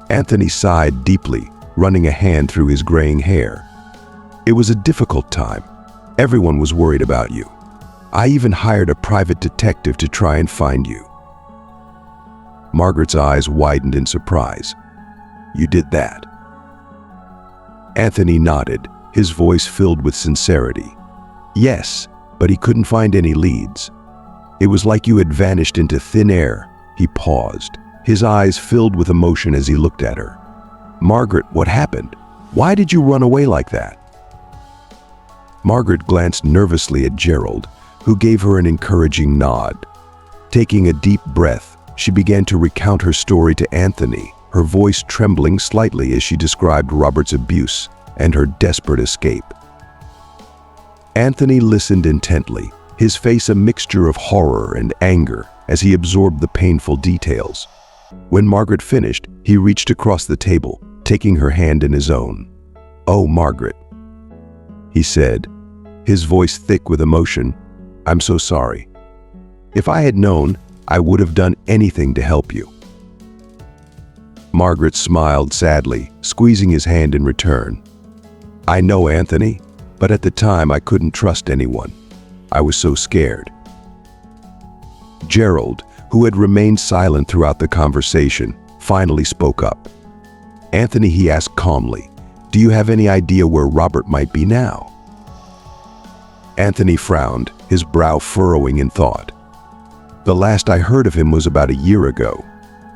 Anthony sighed deeply, running a hand through his graying hair. It was a difficult time. Everyone was worried about you. I even hired a private detective to try and find you. Margaret's eyes widened in surprise. You did that? Anthony nodded, his voice filled with sincerity. Yes, but he couldn't find any leads. It was like you had vanished into thin air. He paused, his eyes filled with emotion as he looked at her. Margaret, what happened? Why did you run away like that? Margaret glanced nervously at Gerald, who gave her an encouraging nod. Taking a deep breath, she began to recount her story to Anthony, her voice trembling slightly as she described Robert's abuse and her desperate escape. Anthony listened intently, his face a mixture of horror and anger as he absorbed the painful details. When Margaret finished, he reached across the table, taking her hand in his own. Oh, Margaret, he said, his voice thick with emotion. I'm so sorry. If I had known, I would have done anything to help you. Margaret smiled sadly, squeezing his hand in return. I know, Anthony, but at the time I couldn't trust anyone. I was so scared. Gerald, who had remained silent throughout the conversation, finally spoke up. Anthony, he asked calmly, do you have any idea where Robert might be now? Anthony frowned, his brow furrowing in thought. The last I heard of him was about a year ago.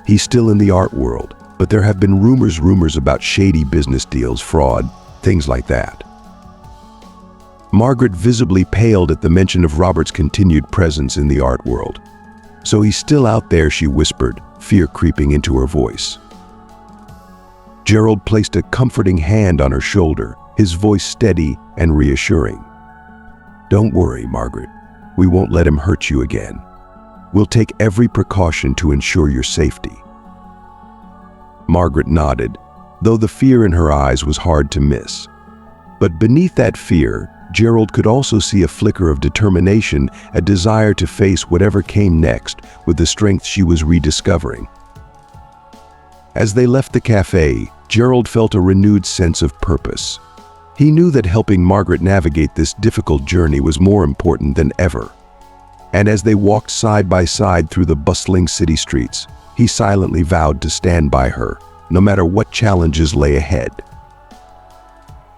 He's still in the art world, but there have been rumors about shady business deals, fraud, things like that. Margaret visibly paled at the mention of Robert's continued presence in the art world. So he's still out there, she whispered, fear creeping into her voice. Gerald placed a comforting hand on her shoulder, his voice steady and reassuring. Don't worry, Margaret. We won't let him hurt you again. We'll take every precaution to ensure your safety. Margaret nodded, though the fear in her eyes was hard to miss. But beneath that fear, Gerald could also see a flicker of determination, a desire to face whatever came next with the strength she was rediscovering. As they left the cafe, Gerald felt a renewed sense of purpose. He knew that helping Margaret navigate this difficult journey was more important than ever. And as they walked side by side through the bustling city streets, he silently vowed to stand by her, no matter what challenges lay ahead.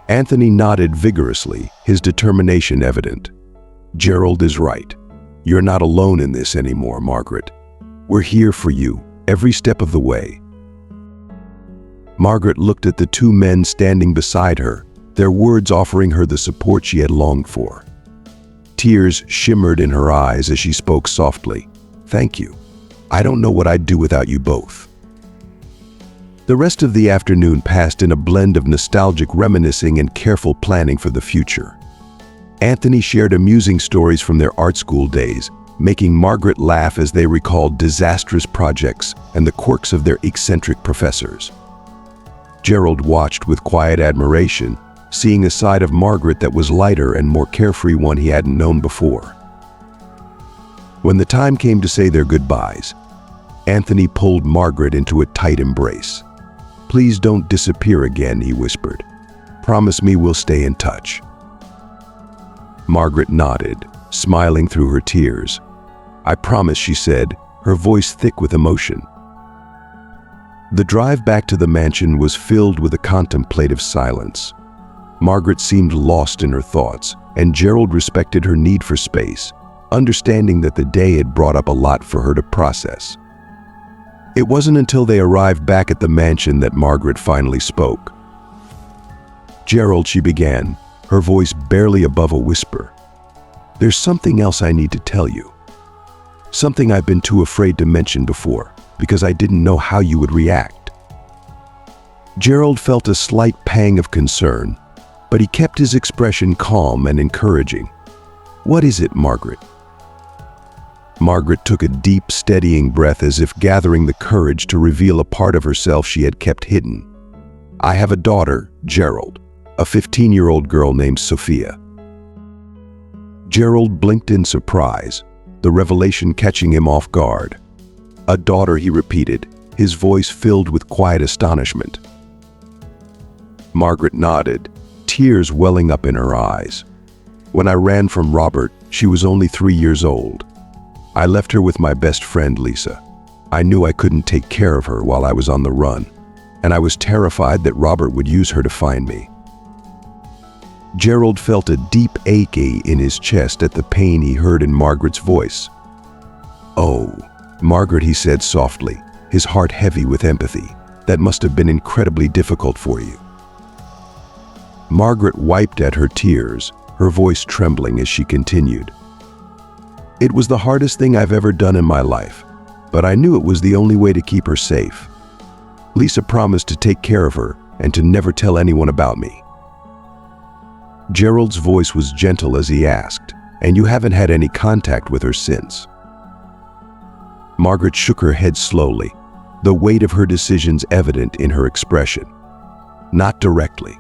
Anthony nodded vigorously, his determination evident. Gerald is right. You're not alone in this anymore, Margaret. We're here for you, every step of the way. Margaret looked at the two men standing beside her, their words offering her the support she had longed for. Tears shimmered in her eyes as she spoke softly. Thank you. I don't know what I'd do without you both. The rest of the afternoon passed in a blend of nostalgic reminiscing and careful planning for the future. Anthony shared amusing stories from their art school days, making Margaret laugh as they recalled disastrous projects and the quirks of their eccentric professors. Gerald watched with quiet admiration, seeing a side of Margaret that was lighter and more carefree, one he hadn't known before. When the time came to say their goodbyes, Anthony pulled Margaret into a tight embrace. Please don't disappear again, he whispered. Promise me we'll stay in touch. Margaret nodded, smiling through her tears. I promise, she said, her voice thick with emotion. The drive back to the mansion was filled with a contemplative silence. Margaret seemed lost in her thoughts, and Gerald respected her need for space, understanding that the day had brought up a lot for her to process. It wasn't until they arrived back at the mansion that Margaret finally spoke. "Gerald," she began, her voice barely above a whisper. "There's something else I need to tell you. Something I've been too afraid to mention before, because I didn't know how you would react." Gerald felt a slight pang of concern, but he kept his expression calm and encouraging. "What is it, Margaret?" Margaret took a deep, steadying breath as if gathering the courage to reveal a part of herself she had kept hidden. "I have a daughter, Gerald, a 15-year-old girl named Sophia." Gerald blinked in surprise, the revelation catching him off guard. "A daughter," he repeated, his voice filled with quiet astonishment. Margaret nodded, tears welling up in her eyes. "When I ran from Robert, she was only 3 years old. I left her with my best friend, Lisa. I knew I couldn't take care of her while I was on the run, and I was terrified that Robert would use her to find me." Gerald felt a deep ache in his chest at the pain he heard in Margaret's voice. "Oh, Margaret," he said softly, his heart heavy with empathy. "That must have been incredibly difficult for you." Margaret wiped at her tears, her voice trembling as she continued. "It was the hardest thing I've ever done in my life, but I knew it was the only way to keep her safe. Lisa promised to take care of her and to never tell anyone about me." Gerald's voice was gentle as he asked, "And you haven't had any contact with her since?" Margaret shook her head slowly, the weight of her decisions evident in her expression. "Not directly.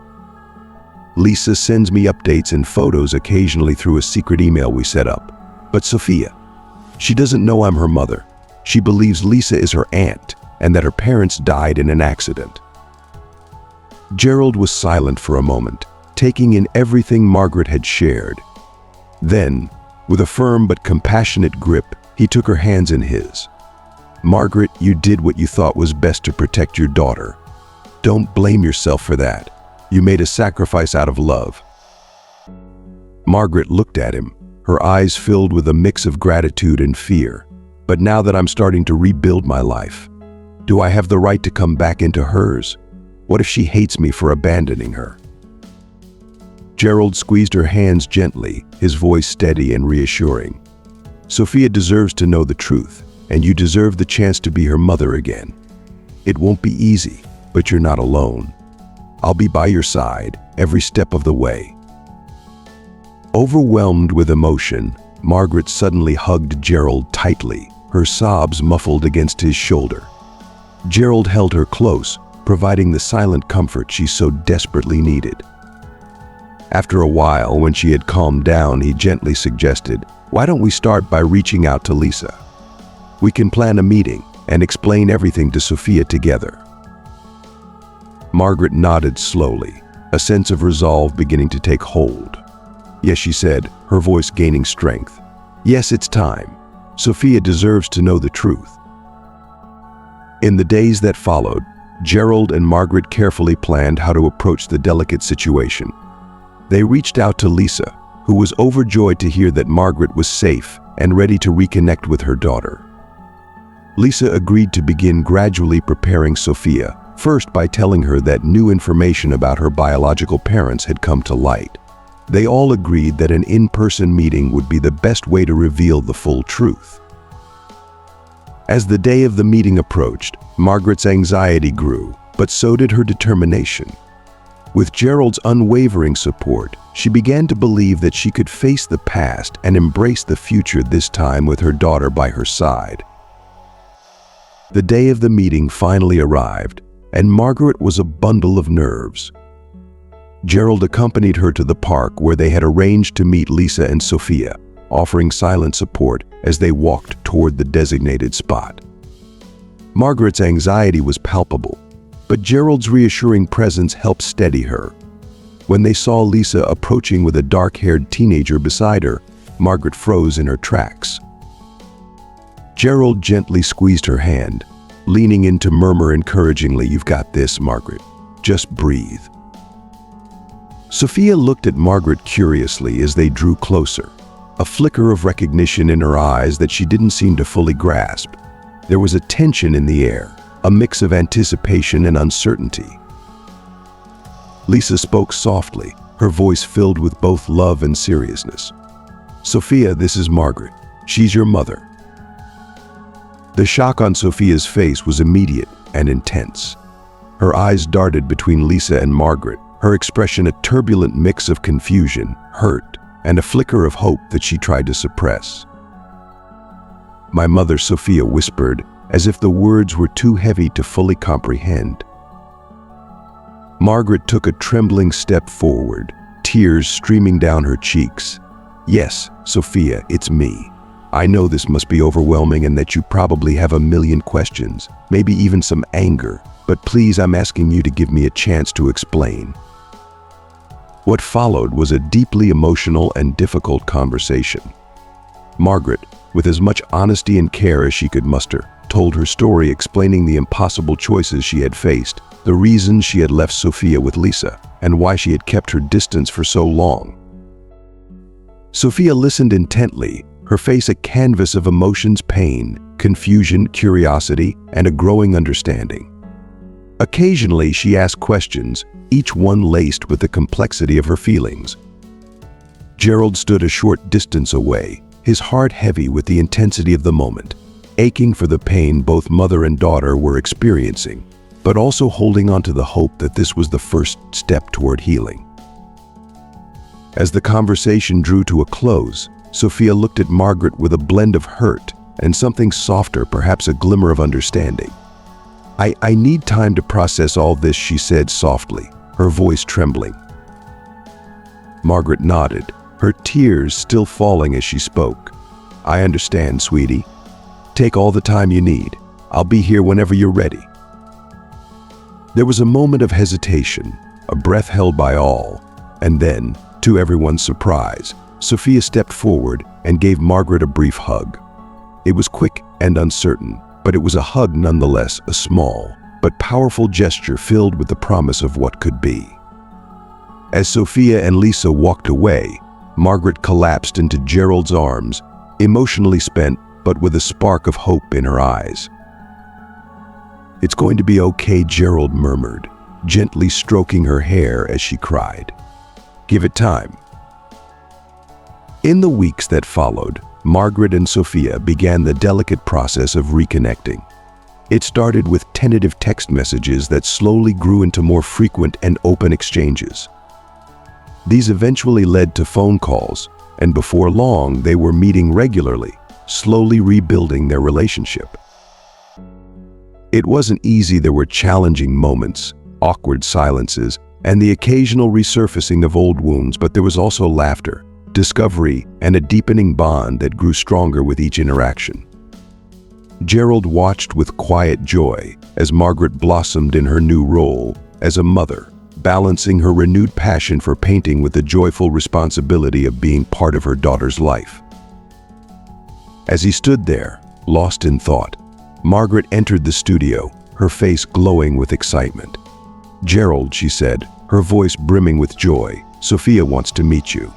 Lisa sends me updates and photos occasionally through a secret email we set up. But Sophia, she doesn't know I'm her mother. She believes Lisa is her aunt and that her parents died in an accident." Gerald was silent for a moment, taking in everything Margaret had shared. Then, with a firm but compassionate grip, he took her hands in his. "Margaret, you did what you thought was best to protect your daughter. Don't blame yourself for that. You made a sacrifice out of love." Margaret looked at him, her eyes filled with a mix of gratitude and fear. "But now that I'm starting to rebuild my life, do I have the right to come back into hers? What if she hates me for abandoning her?" Gerald squeezed her hands gently, his voice steady and reassuring. "Sophia deserves to know the truth, and you deserve the chance to be her mother again. It won't be easy, but you're not alone. I'll be by your side every step of the way." Overwhelmed with emotion, Margaret suddenly hugged Gerald tightly, her sobs muffled against his shoulder. Gerald held her close, providing the silent comfort she so desperately needed. After a while, when she had calmed down, he gently suggested, "Why don't we start by reaching out to Lisa? We can plan a meeting and explain everything to Sophia together." Margaret nodded slowly, a sense of resolve beginning to take hold. "Yes," she said, her voice gaining strength. "Yes, it's time. Sophia deserves to know the truth." In the days that followed, Gerald and Margaret carefully planned how to approach the delicate situation. They reached out to Lisa, who was overjoyed to hear that Margaret was safe and ready to reconnect with her daughter. Lisa agreed to begin gradually preparing Sophia, first by telling her that new information about her biological parents had come to light. They all agreed that an in-person meeting would be the best way to reveal the full truth. As the day of the meeting approached, Margaret's anxiety grew, but so did her determination. With Gerald's unwavering support, she began to believe that she could face the past and embrace the future, this time with her daughter by her side. The day of the meeting finally arrived, and Margaret was a bundle of nerves. Gerald accompanied her to the park where they had arranged to meet Lisa and Sophia, offering silent support as they walked toward the designated spot. Margaret's anxiety was palpable, but Gerald's reassuring presence helped steady her. When they saw Lisa approaching with a dark-haired teenager beside her, Margaret froze in her tracks. Gerald gently squeezed her hand, leaning in to murmur encouragingly, "You've got this, Margaret. Just breathe." Sophia looked at Margaret curiously as they drew closer, a flicker of recognition in her eyes that she didn't seem to fully grasp. There was a tension in the air, a mix of anticipation and uncertainty. Lisa spoke softly, her voice filled with both love and seriousness. "Sophia, this is Margaret. She's your mother." The shock on Sophia's face was immediate and intense. Her eyes darted between Lisa and Margaret, her expression a turbulent mix of confusion, hurt, and a flicker of hope that she tried to suppress. "My mother," Sophia whispered, as if the words were too heavy to fully comprehend. Margaret took a trembling step forward, tears streaming down her cheeks. "Yes, Sophia, it's me. I know this must be overwhelming and that you probably have a million questions, maybe even some anger, but please, I'm asking you to give me a chance to explain." What followed was a deeply emotional and difficult conversation. Margaret, with as much honesty and care as she could muster, told her story, explaining the impossible choices she had faced, the reasons she had left Sophia with Lisa, and why she had kept her distance for so long. Sophia listened intently, her face a canvas of emotions: pain, confusion, curiosity, and a growing understanding. Occasionally, she asked questions, each one laced with the complexity of her feelings. Gerald stood a short distance away, his heart heavy with the intensity of the moment, aching for the pain both mother and daughter were experiencing, but also holding on to the hope that this was the first step toward healing. As the conversation drew to a close, Sophia looked at Margaret with a blend of hurt and something softer, perhaps a glimmer of understanding. I need time to process all this," she said softly, her voice trembling. Margaret nodded, her tears still falling as she spoke. "I understand, sweetie. Take all the time you need. I'll be here whenever you're ready." There was a moment of hesitation, a breath held by all, and then, to everyone's surprise, Sophia stepped forward and gave Margaret a brief hug. It was quick and uncertain, but it was a hug nonetheless, a small but powerful gesture filled with the promise of what could be. As Sophia and Lisa walked away, Margaret collapsed into Gerald's arms, emotionally spent but with a spark of hope in her eyes. "It's going to be okay," Gerald murmured, gently stroking her hair as she cried. "Give it time." In the weeks that followed, Margaret and Sophia began the delicate process of reconnecting. It started with tentative text messages that slowly grew into more frequent and open exchanges. These eventually led to phone calls, and before long they were meeting regularly, slowly rebuilding their relationship. It wasn't easy. There were challenging moments, awkward silences, and the occasional resurfacing of old wounds, but there was also laughter, discovery, and a deepening bond that grew stronger with each interaction. Gerald watched with quiet joy as Margaret blossomed in her new role as a mother, balancing her renewed passion for painting with the joyful responsibility of being part of her daughter's life. As he stood there, lost in thought, Margaret entered the studio, her face glowing with excitement. "Gerald," she said, her voice brimming with joy, "Sophia wants to meet you.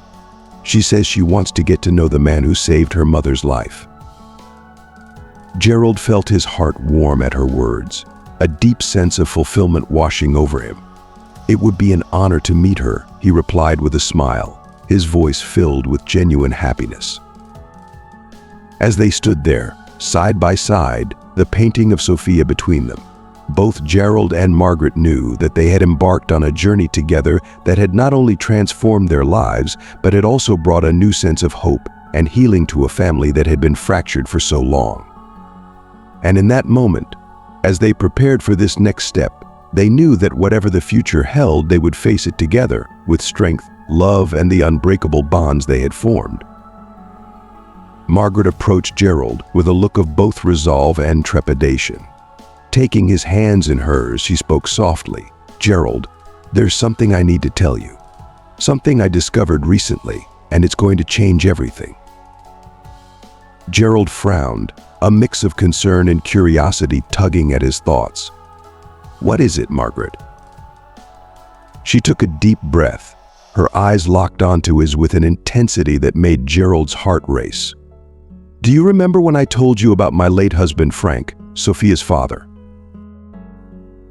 She says she wants to get to know the man who saved her mother's life." Gerald felt his heart warm at her words, a deep sense of fulfillment washing over him. "It would be an honor to meet her," he replied with a smile, his voice filled with genuine happiness. As they stood there, side by side, the painting of Sophia between them, both Gerald and Margaret knew that they had embarked on a journey together that had not only transformed their lives, but had also brought a new sense of hope and healing to a family that had been fractured for so long. And in that moment, as they prepared for this next step, they knew that whatever the future held, they would face it together with strength, love, and the unbreakable bonds they had formed. Margaret approached Gerald with a look of both resolve and trepidation. Taking his hands in hers, she spoke softly. "Gerald, there's something I need to tell you. Something I discovered recently, and it's going to change everything." Gerald frowned, a mix of concern and curiosity tugging at his thoughts. "What is it, Margaret?" She took a deep breath, her eyes locked onto his with an intensity that made Gerald's heart race. "Do you remember when I told you about my late husband Frank, Sophia's father?"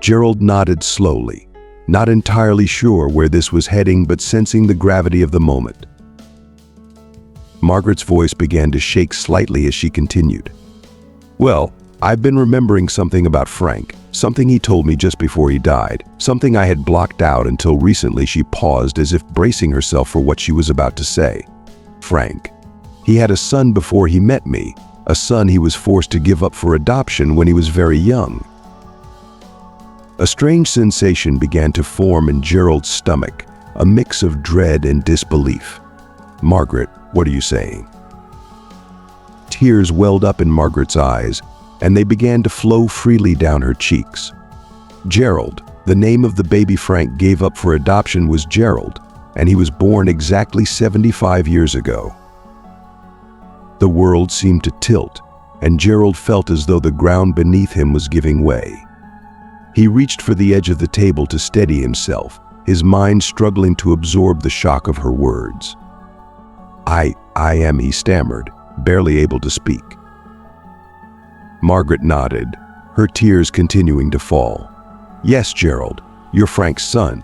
Gerald nodded slowly, not entirely sure where this was heading but sensing the gravity of the moment. Margaret's voice began to shake slightly as she continued. "Well, I've been remembering something about Frank, something he told me just before he died, something I had blocked out until recently." She paused as if bracing herself for what she was about to say. "Frank. He had a son before he met me, a son he was forced to give up for adoption when he was very young." A strange sensation began to form in Gerald's stomach, a mix of dread and disbelief. "Margaret, what are you saying?" Tears welled up in Margaret's eyes, and they began to flow freely down her cheeks. Gerald, the name of the baby Frank gave up for adoption, was Gerald, and he was born exactly 75 years ago. The world seemed to tilt, and Gerald felt as though the ground beneath him was giving way. He reached for the edge of the table to steady himself, his mind struggling to absorb the shock of her words. I am," he stammered, barely able to speak. Margaret nodded, her tears continuing to fall. "Yes, Gerald, you're Frank's son.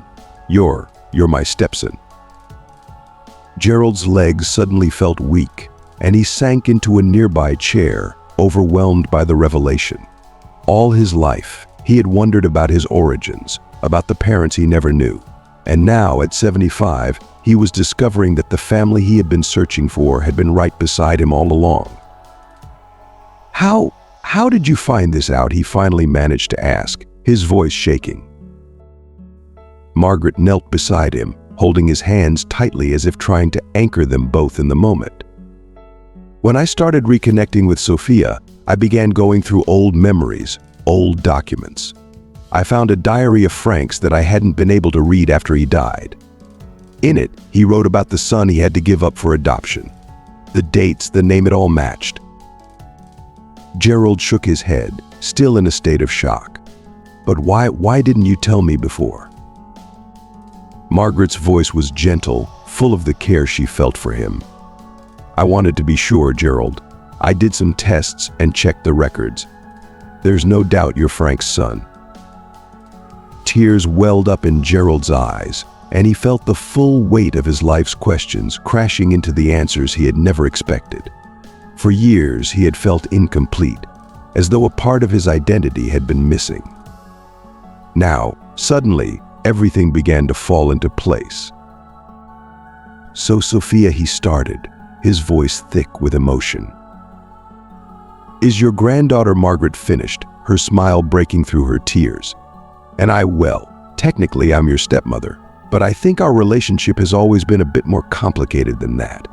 You're my stepson." Gerald's legs suddenly felt weak, and he sank into a nearby chair, overwhelmed by the revelation. All his life, he had wondered about his origins, about the parents he never knew. And now, at 75, he was discovering that the family he had been searching for had been right beside him all along. How did you find this out?" he finally managed to ask, his voice shaking. Margaret knelt beside him, holding his hands tightly as if trying to anchor them both in the moment. "When I started reconnecting with Sophia, I began going through old memories, old documents. I found a diary of Frank's that I hadn't been able to read after he died. In it, he wrote about the son he had to give up for adoption. The dates, the name, it all matched." Gerald shook his head, still in a state of shock. "But why didn't you tell me before?" Margaret's voice was gentle, full of the care she felt for him. "I wanted to be sure, Gerald. I did some tests and checked the records. There's no doubt you're Frank's son." Tears welled up in Gerald's eyes, and he felt the full weight of his life's questions crashing into the answers he had never expected. For years, he had felt incomplete, as though a part of his identity had been missing. Now, suddenly, everything began to fall into place. "So, Sophia," he started, his voice thick with emotion. "Is your granddaughter Margaret finished?" her smile breaking through her tears. "And well, technically I'm your stepmother, but I think our relationship has always been a bit more complicated than that."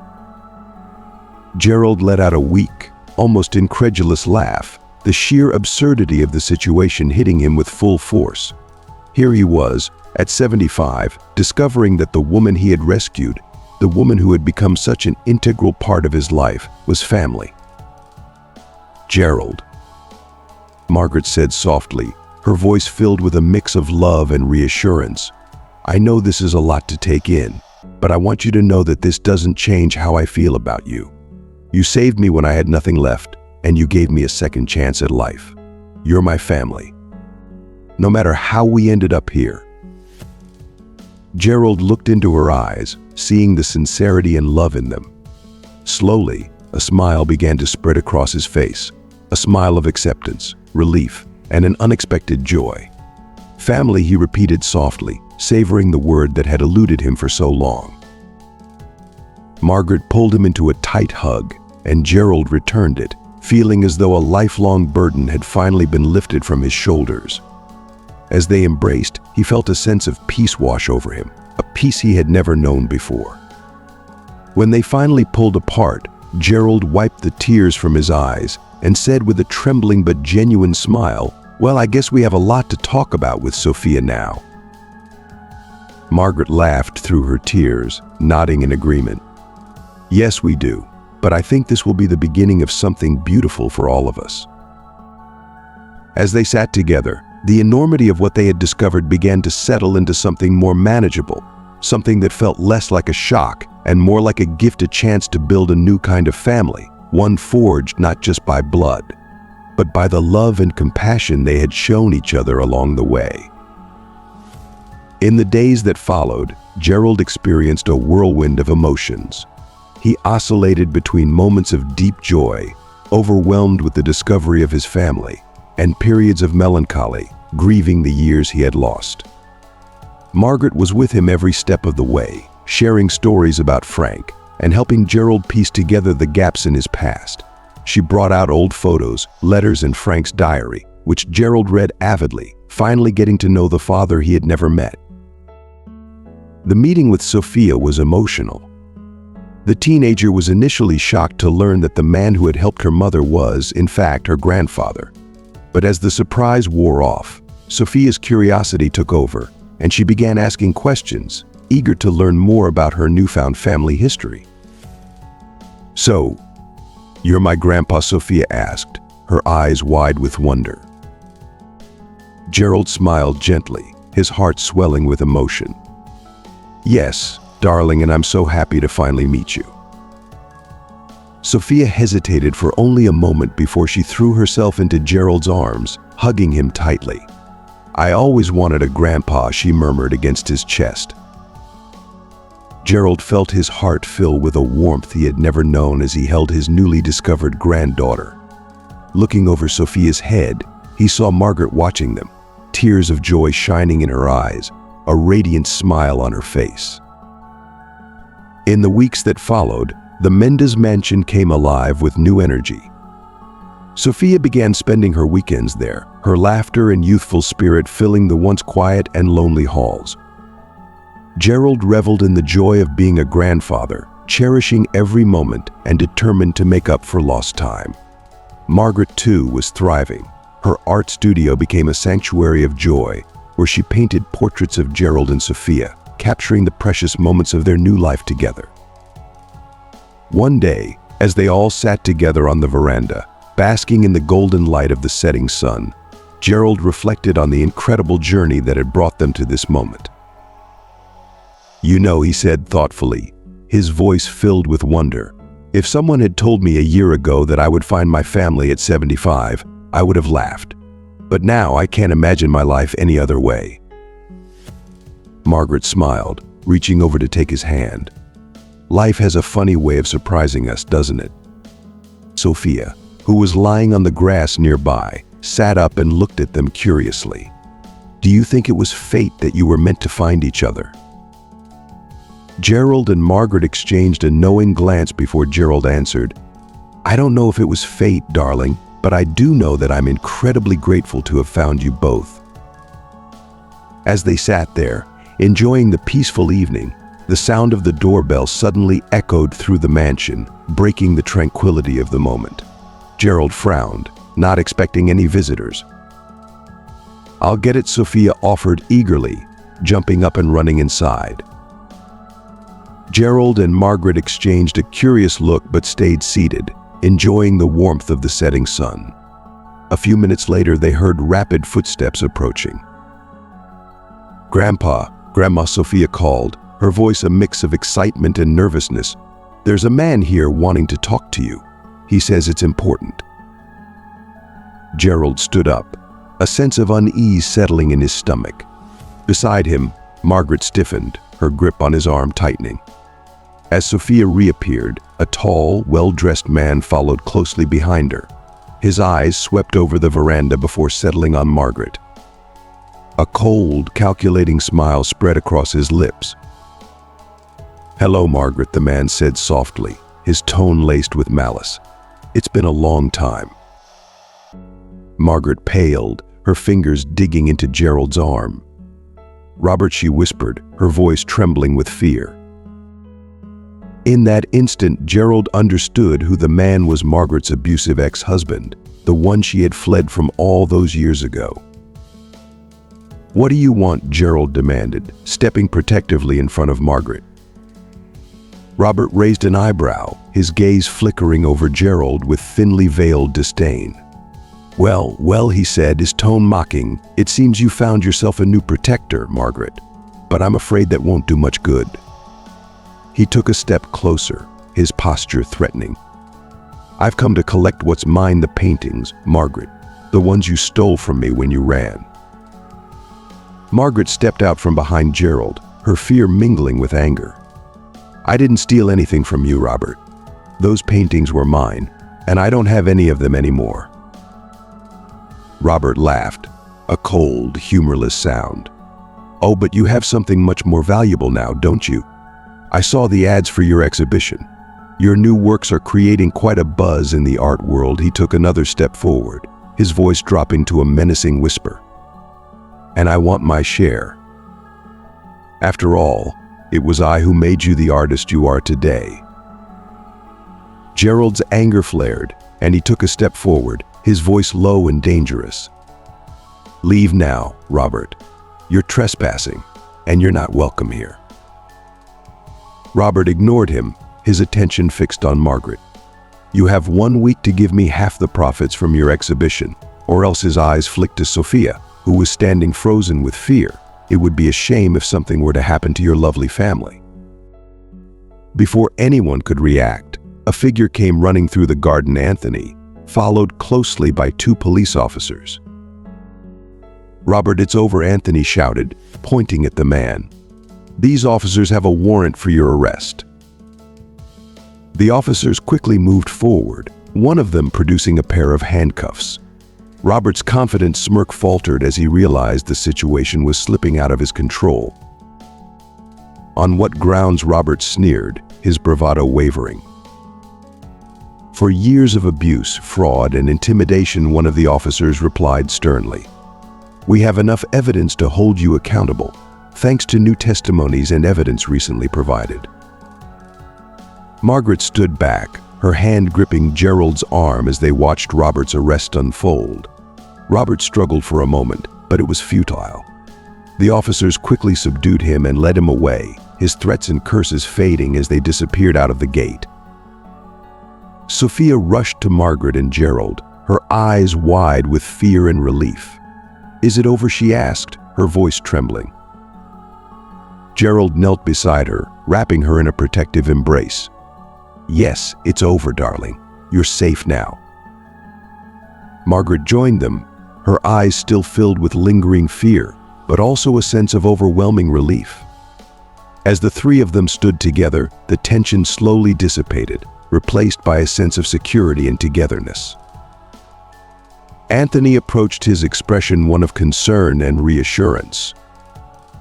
Gerald let out a weak, almost incredulous laugh, the sheer absurdity of the situation hitting him with full force. Here he was, at 75, discovering that the woman he had rescued, the woman who had become such an integral part of his life, was family. "Gerald," Margaret said softly, her voice filled with a mix of love and reassurance. "I know this is a lot to take in, but I want you to know that this doesn't change how I feel about you. You saved me when I had nothing left, and you gave me a second chance at life. You're my family. No matter how we ended up here." Gerald looked into her eyes, seeing the sincerity and love in them. Slowly, a smile began to spread across his face, a smile of acceptance, relief, and an unexpected joy. "Family," he repeated softly, savoring the word that had eluded him for so long. Margaret pulled him into a tight hug, and Gerald returned it, feeling as though a lifelong burden had finally been lifted from his shoulders. As they embraced, he felt a sense of peace wash over him, a peace he had never known before. When they finally pulled apart, Gerald wiped the tears from his eyes and said with a trembling but genuine smile, "Well, I guess we have a lot to talk about with Sophia now." Margaret laughed through her tears, nodding in agreement. "Yes, we do, but I think this will be the beginning of something beautiful for all of us." As they sat together, the enormity of what they had discovered began to settle into something more manageable, something that felt less like a shock and more like a gift, a chance to build a new kind of family, one forged not just by blood, but by the love and compassion they had shown each other along the way. In the days that followed, Gerald experienced a whirlwind of emotions. He oscillated between moments of deep joy, overwhelmed with the discovery of his family, and periods of melancholy, grieving the years he had lost. Margaret was with him every step of the way, sharing stories about Frank and helping Gerald piece together the gaps in his past. She brought out old photos, letters, and Frank's diary, which Gerald read avidly, finally getting to know the father he had never met. The meeting with Sophia was emotional. The teenager was initially shocked to learn that the man who had helped her mother was, in fact, her grandfather. But as the surprise wore off, Sophia's curiosity took over, and she began asking questions, eager to learn more about her newfound family history. "So, you're my grandpa?" Sophia asked, her eyes wide with wonder. Gerald smiled gently, his heart swelling with emotion. "Yes, darling, and I'm so happy to finally meet you." Sophia hesitated for only a moment before she threw herself into Gerald's arms, hugging him tightly. "I always wanted a grandpa," she murmured against his chest. Gerald felt his heart fill with a warmth he had never known as he held his newly discovered granddaughter. Looking over Sophia's head, he saw Margaret watching them, tears of joy shining in her eyes, a radiant smile on her face. In the weeks that followed, the Mendez mansion came alive with new energy. Sophia began spending her weekends there, her laughter and youthful spirit filling the once quiet and lonely halls. Gerald reveled in the joy of being a grandfather, cherishing every moment and determined to make up for lost time. Margaret, too, was thriving. Her art studio became a sanctuary of joy, where she painted portraits of Gerald and Sophia, capturing the precious moments of their new life together. One day, as they all sat together on the veranda, basking in the golden light of the setting sun, Gerald reflected on the incredible journey that had brought them to this moment. "You know," he said thoughtfully, his voice filled with wonder, "if someone had told me a year ago that I would find my family at 75, I would have laughed. But now I can't imagine my life any other way." Margaret smiled, reaching over to take his hand. "Life has a funny way of surprising us, doesn't it?" Sophia, who was lying on the grass nearby, sat up and looked at them curiously. "Do you think it was fate that you were meant to find each other?" Gerald and Margaret exchanged a knowing glance before Gerald answered, "I don't know if it was fate, darling, but I do know that I'm incredibly grateful to have found you both." As they sat there, enjoying the peaceful evening, the sound of the doorbell suddenly echoed through the mansion, breaking the tranquility of the moment. Gerald frowned, not expecting any visitors. "I'll get it," Sophia offered eagerly, jumping up and running inside. Gerald and Margaret exchanged a curious look but stayed seated, enjoying the warmth of the setting sun. A few minutes later, they heard rapid footsteps approaching. "Grandpa," Grandma Sophia called, her voice a mix of excitement and nervousness. "There's a man here wanting to talk to you. He says it's important." Gerald stood up, a sense of unease settling in his stomach. Beside him, Margaret stiffened, her grip on his arm tightening. As Sophia reappeared, a tall, well-dressed man followed closely behind her. His eyes swept over the veranda before settling on Margaret. A cold, calculating smile spread across his lips. "Hello, Margaret," the man said softly, his tone laced with malice. "It's been a long time." Margaret paled, her fingers digging into Gerald's arm. "Robert," she whispered, her voice trembling with fear. In that instant, Gerald understood who the man was: Margaret's abusive ex-husband, the one she had fled from all those years ago. "What do you want?" Gerald demanded, stepping protectively in front of Margaret. Robert raised an eyebrow, his gaze flickering over Gerald with thinly veiled disdain. Well, he said, his tone mocking, "it seems you found yourself a new protector, Margaret." but I'm afraid that won't do much good." He took a step closer, his posture threatening. "I've come to collect what's mine, the paintings, Margaret, the ones you stole from me when you ran." Margaret stepped out from behind Gerald, her fear mingling with anger. "I didn't steal anything from you, Robert. Those paintings were mine, and I don't have any of them anymore." Robert laughed, a cold, humorless sound. "Oh, but you have something much more valuable now, don't you? I saw the ads for your exhibition. Your new works are creating quite a buzz in the art world." He took another step forward, his voice dropping to a menacing whisper. "And I want my share. After all, it was I who made you the artist you are today." Gerald's anger flared, and he took a step forward, his voice low and dangerous. "Leave now, Robert. You're trespassing, and you're not welcome here." Robert ignored him, his attention fixed on Margaret. "You have 1 week to give me half the profits from your exhibition, or else." His eyes flicked to Sophia, who was standing frozen with fear. "It would be a shame if something were to happen to your lovely family." Before anyone could react, a figure came running through the garden, Anthony, followed closely by 2 police officers. "Robert, it's over," Anthony shouted, pointing at the man. "These officers have a warrant for your arrest." The officers quickly moved forward, one of them producing a pair of handcuffs. Robert's confident smirk faltered as he realized the situation was slipping out of his control. "On what grounds?" Robert sneered, his bravado wavering. "For years of abuse, fraud, and intimidation," one of the officers replied sternly. "We have enough evidence to hold you accountable, thanks to new testimonies and evidence recently provided." Margaret stood back, her hand gripping Gerald's arm as they watched Robert's arrest unfold. Robert struggled for a moment, but it was futile. The officers quickly subdued him and led him away, his threats and curses fading as they disappeared out of the gate. Sophia rushed to Margaret and Gerald, her eyes wide with fear and relief. "Is it over?" she asked, her voice trembling. Gerald knelt beside her, wrapping her in a protective embrace. "Yes, it's over, darling. You're safe now." Margaret joined them, her eyes still filled with lingering fear, but also a sense of overwhelming relief. As the 3 of them stood together, the tension slowly dissipated, replaced by a sense of security and togetherness. Anthony approached, his expression one of concern and reassurance.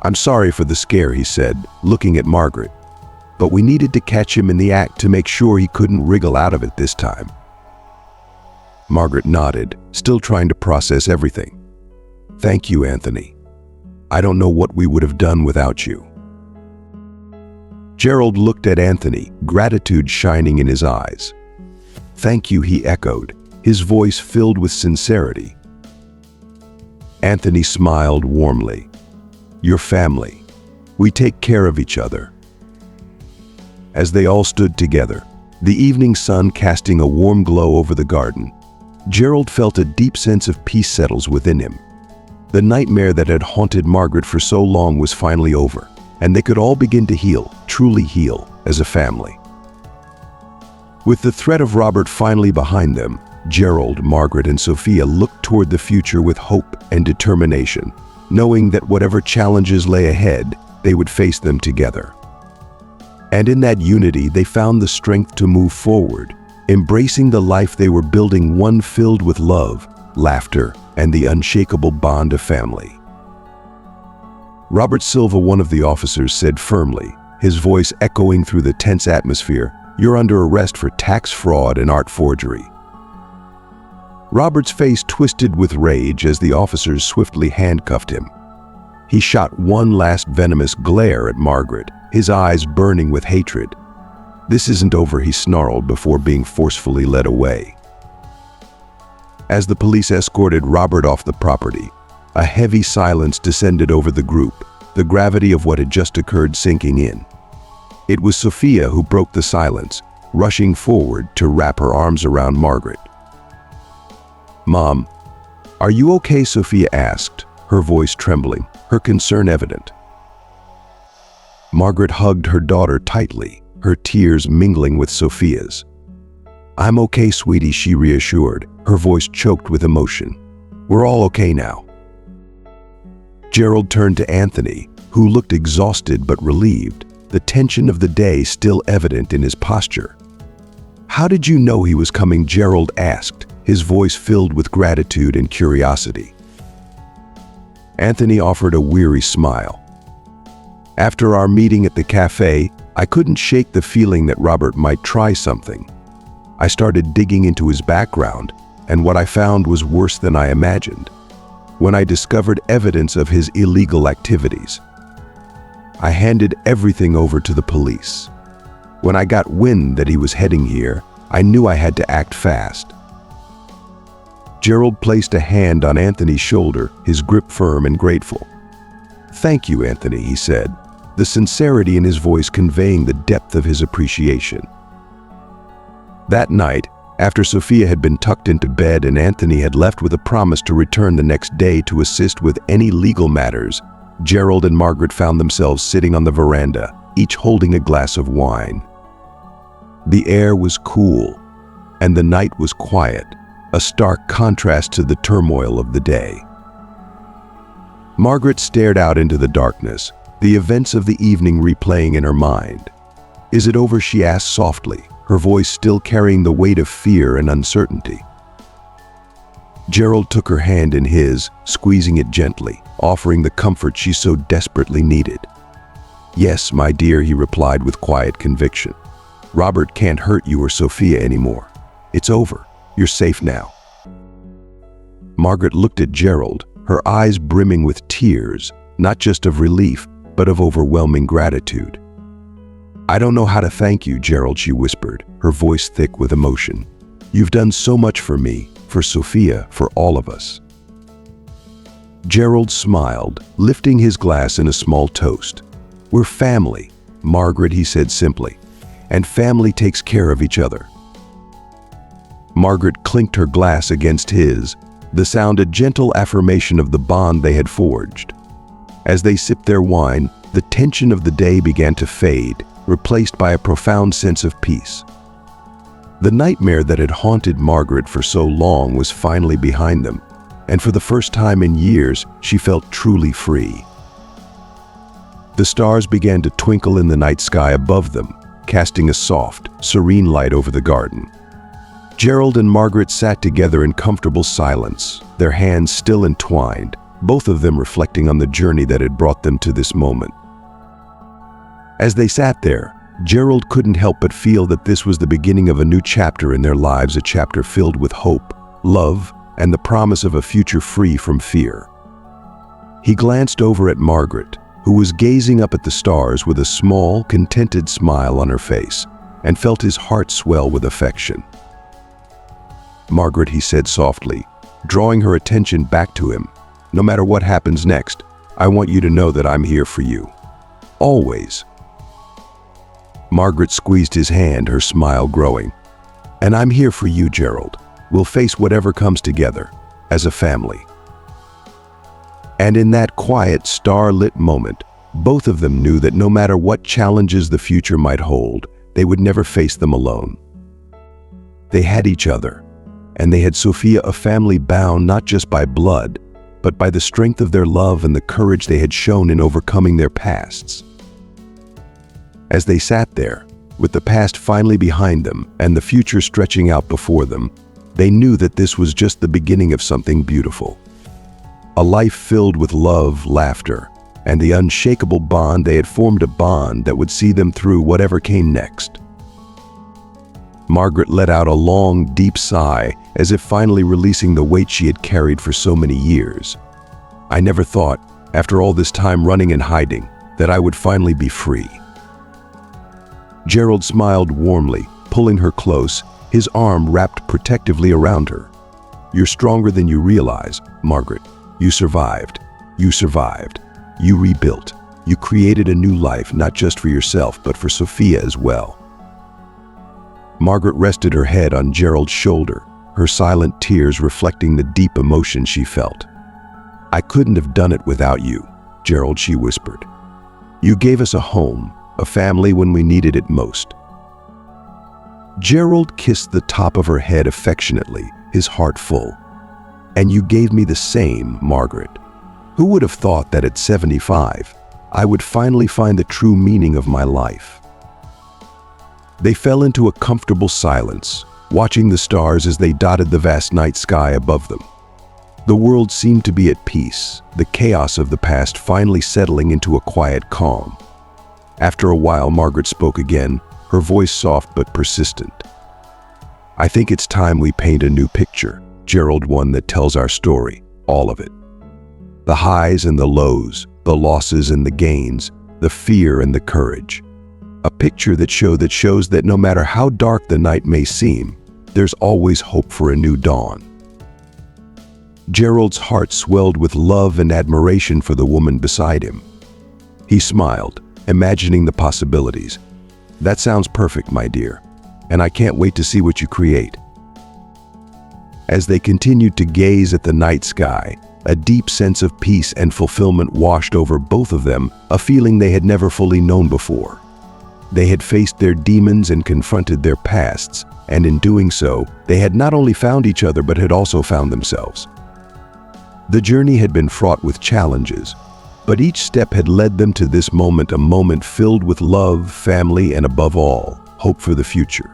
"I'm sorry for the scare," he said, looking at Margaret. "But we needed to catch him in the act to make sure he couldn't wriggle out of it this time." Margaret nodded, still trying to process everything. "Thank you, Anthony. I don't know what we would have done without you." Gerald looked at Anthony, gratitude shining in his eyes. "Thank you," he echoed, his voice filled with sincerity. Anthony smiled warmly. "Your family. We take care of each other." As they all stood together, the evening sun casting a warm glow over the garden, Gerald felt a deep sense of peace settles within him. The nightmare that had haunted Margaret for so long was finally over, and they could all begin to heal, truly heal, as a family. With the threat of Robert finally behind them, Gerald, Margaret, and Sophia looked toward the future with hope and determination, knowing that whatever challenges lay ahead, they would face them together. And in that unity, they found the strength to move forward, embracing the life they were building, one filled with love, laughter, and the unshakable bond of family. Robert Silva, one of the officers, said firmly, his voice echoing through the tense atmosphere, "You're under arrest for tax fraud and art forgery." Robert's face twisted with rage as the officers swiftly handcuffed him. He shot one last venomous glare at Margaret, his eyes burning with hatred. "This isn't over," he snarled before being forcefully led away. As the police escorted Robert off the property, a heavy silence descended over the group, the gravity of what had just occurred sinking in. It was Sophia who broke the silence, rushing forward to wrap her arms around Margaret. "Mom, are you okay?" Sophia asked, her voice trembling, her concern evident. Margaret hugged her daughter tightly, her tears mingling with Sophia's. "I'm okay, sweetie," she reassured, her voice choked with emotion. "We're all okay now." Gerald turned to Anthony, who looked exhausted but relieved, the tension of the day still evident in his posture. "How did you know he was coming?" Gerald asked, his voice filled with gratitude and curiosity. Anthony offered a weary smile. "After our meeting at the cafe, I couldn't shake the feeling that Robert might try something. I started digging into his background, and what I found was worse than I imagined. When I discovered evidence of his illegal activities, I handed everything over to the police. When I got wind that he was heading here, I knew I had to act fast." Gerald placed a hand on Anthony's shoulder, his grip firm and grateful. "Thank you, Anthony," he said, the sincerity in his voice conveying the depth of his appreciation. That night, after Sophia had been tucked into bed and Anthony had left with a promise to return the next day to assist with any legal matters, Gerald and Margaret found themselves sitting on the veranda, each holding a glass of wine. The air was cool, and the night was quiet, a stark contrast to the turmoil of the day. Margaret stared out into the darkness, the events of the evening replaying in her mind. "Is it over?" she asked softly, her voice still carrying the weight of fear and uncertainty. Gerald took her hand in his, squeezing it gently, offering the comfort she so desperately needed. "Yes, my dear," he replied with quiet conviction. "Robert can't hurt you or Sophia anymore. It's over. You're safe now." Margaret looked at Gerald, her eyes brimming with tears, not just of relief, but of overwhelming gratitude. "I don't know how to thank you, Gerald," she whispered, her voice thick with emotion. "You've done so much for me, for Sophia, for all of us." Gerald smiled, lifting his glass in a small toast. "We're family, Margaret," he said simply, "and family takes care of each other." Margaret clinked her glass against his, the sound a gentle affirmation of the bond they had forged. As they sipped their wine, the tension of the day began to fade, replaced by a profound sense of peace. The nightmare that had haunted Margaret for so long was finally behind them, and for the first time in years, she felt truly free. The stars began to twinkle in the night sky above them, casting a soft, serene light over the garden. Gerald and Margaret sat together in comfortable silence, their hands still entwined, both of them reflecting on the journey that had brought them to this moment. As they sat there, Gerald couldn't help but feel that this was the beginning of a new chapter in their lives, a chapter filled with hope, love, and the promise of a future free from fear. He glanced over at Margaret, who was gazing up at the stars with a small, contented smile on her face, and felt his heart swell with affection. "Margaret," he said softly, drawing her attention back to him, "no matter what happens next, I want you to know that I'm here for you. Always." Margaret squeezed his hand, her smile growing. "And I'm here for you, Gerald. We'll face whatever comes together, as a family." And in that quiet, star-lit moment, both of them knew that no matter what challenges the future might hold, they would never face them alone. They had each other, and they had Sophia, a family bound not just by blood, but by the strength of their love and the courage they had shown in overcoming their pasts. As they sat there, with the past finally behind them and the future stretching out before them, they knew that this was just the beginning of something beautiful. A life filled with love, laughter, and the unshakable bond they had formed, a bond that would see them through whatever came next. Margaret let out a long, deep sigh, as if finally releasing the weight she had carried for so many years. "I never thought, after all this time running and hiding, that I would finally be free." Gerald smiled warmly, pulling her close, his arm wrapped protectively around her. "You're stronger than you realize, Margaret. You survived. You survived. You rebuilt. You created a new life, not just for yourself, but for Sophia as well." Margaret rested her head on Gerald's shoulder, her silent tears reflecting the deep emotion she felt. "I couldn't have done it without you, Gerald," she whispered. You gave us a home, a family when we needed it most." Gerald kissed the top of her head affectionately, his heart full. "And you gave me the same, Margaret. Who would have thought that at 75, I would finally find the true meaning of my life?" They fell into a comfortable silence, watching the stars as they dotted the vast night sky above them. The world seemed to be at peace, the chaos of the past finally settling into a quiet calm. After a while, Margaret spoke again, her voice soft but persistent. "I think it's time we paint a new picture, Gerald, one that tells our story, all of it. The highs and the lows, the losses and the gains, the fear and the courage. A picture that shows that no matter how dark the night may seem, there's always hope for a new dawn." Gerald's heart swelled with love and admiration for the woman beside him. He smiled, imagining the possibilities. "That sounds perfect, my dear, and I can't wait to see what you create." As they continued to gaze at the night sky, a deep sense of peace and fulfillment washed over both of them, a feeling they had never fully known before. They had faced their demons and confronted their pasts, and in doing so, they had not only found each other but had also found themselves. The journey had been fraught with challenges, but each step had led them to this moment, a moment filled with love, family, and above all, hope for the future.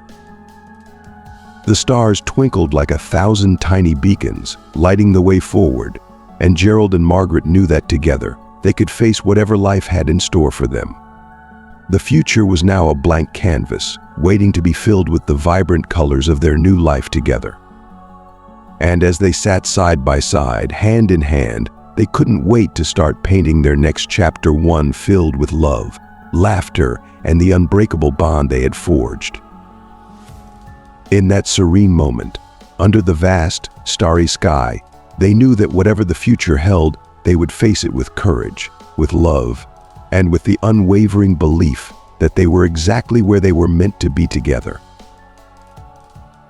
The stars twinkled like 1,000 tiny beacons, lighting the way forward, and Gerald and Margaret knew that together, they could face whatever life had in store for them. The future was now a blank canvas, waiting to be filled with the vibrant colors of their new life together. And as they sat side by side, hand in hand, they couldn't wait to start painting their next chapter, one filled with love, laughter, and the unbreakable bond they had forged. In that serene moment, under the vast, starry sky, they knew that whatever the future held, they would face it with courage, with love, and with the unwavering belief that they were exactly where they were meant to be together.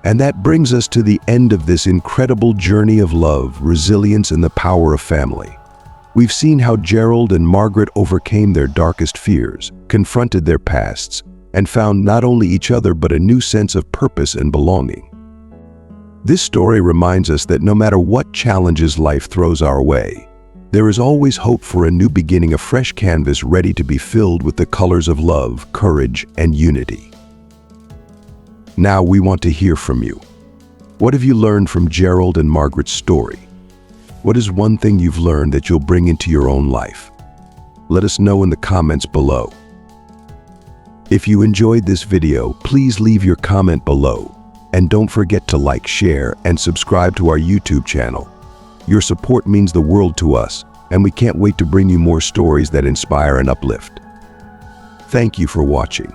And that brings us to the end of this incredible journey of love, resilience, and the power of family. We've seen how Gerald and Margaret overcame their darkest fears, confronted their pasts, and found not only each other but a new sense of purpose and belonging. This story reminds us that no matter what challenges life throws our way, there is always hope for a new beginning, a fresh canvas ready to be filled with the colors of love, courage, and unity. Now we want to hear from you. What have you learned from Gerald and Margaret's story? What is one thing you've learned that you'll bring into your own life? Let us know in the comments below. If you enjoyed this video, please leave your comment below. And don't forget to like, share, and subscribe to our YouTube channel. Your support means the world to us, and we can't wait to bring you more stories that inspire and uplift. Thank you for watching.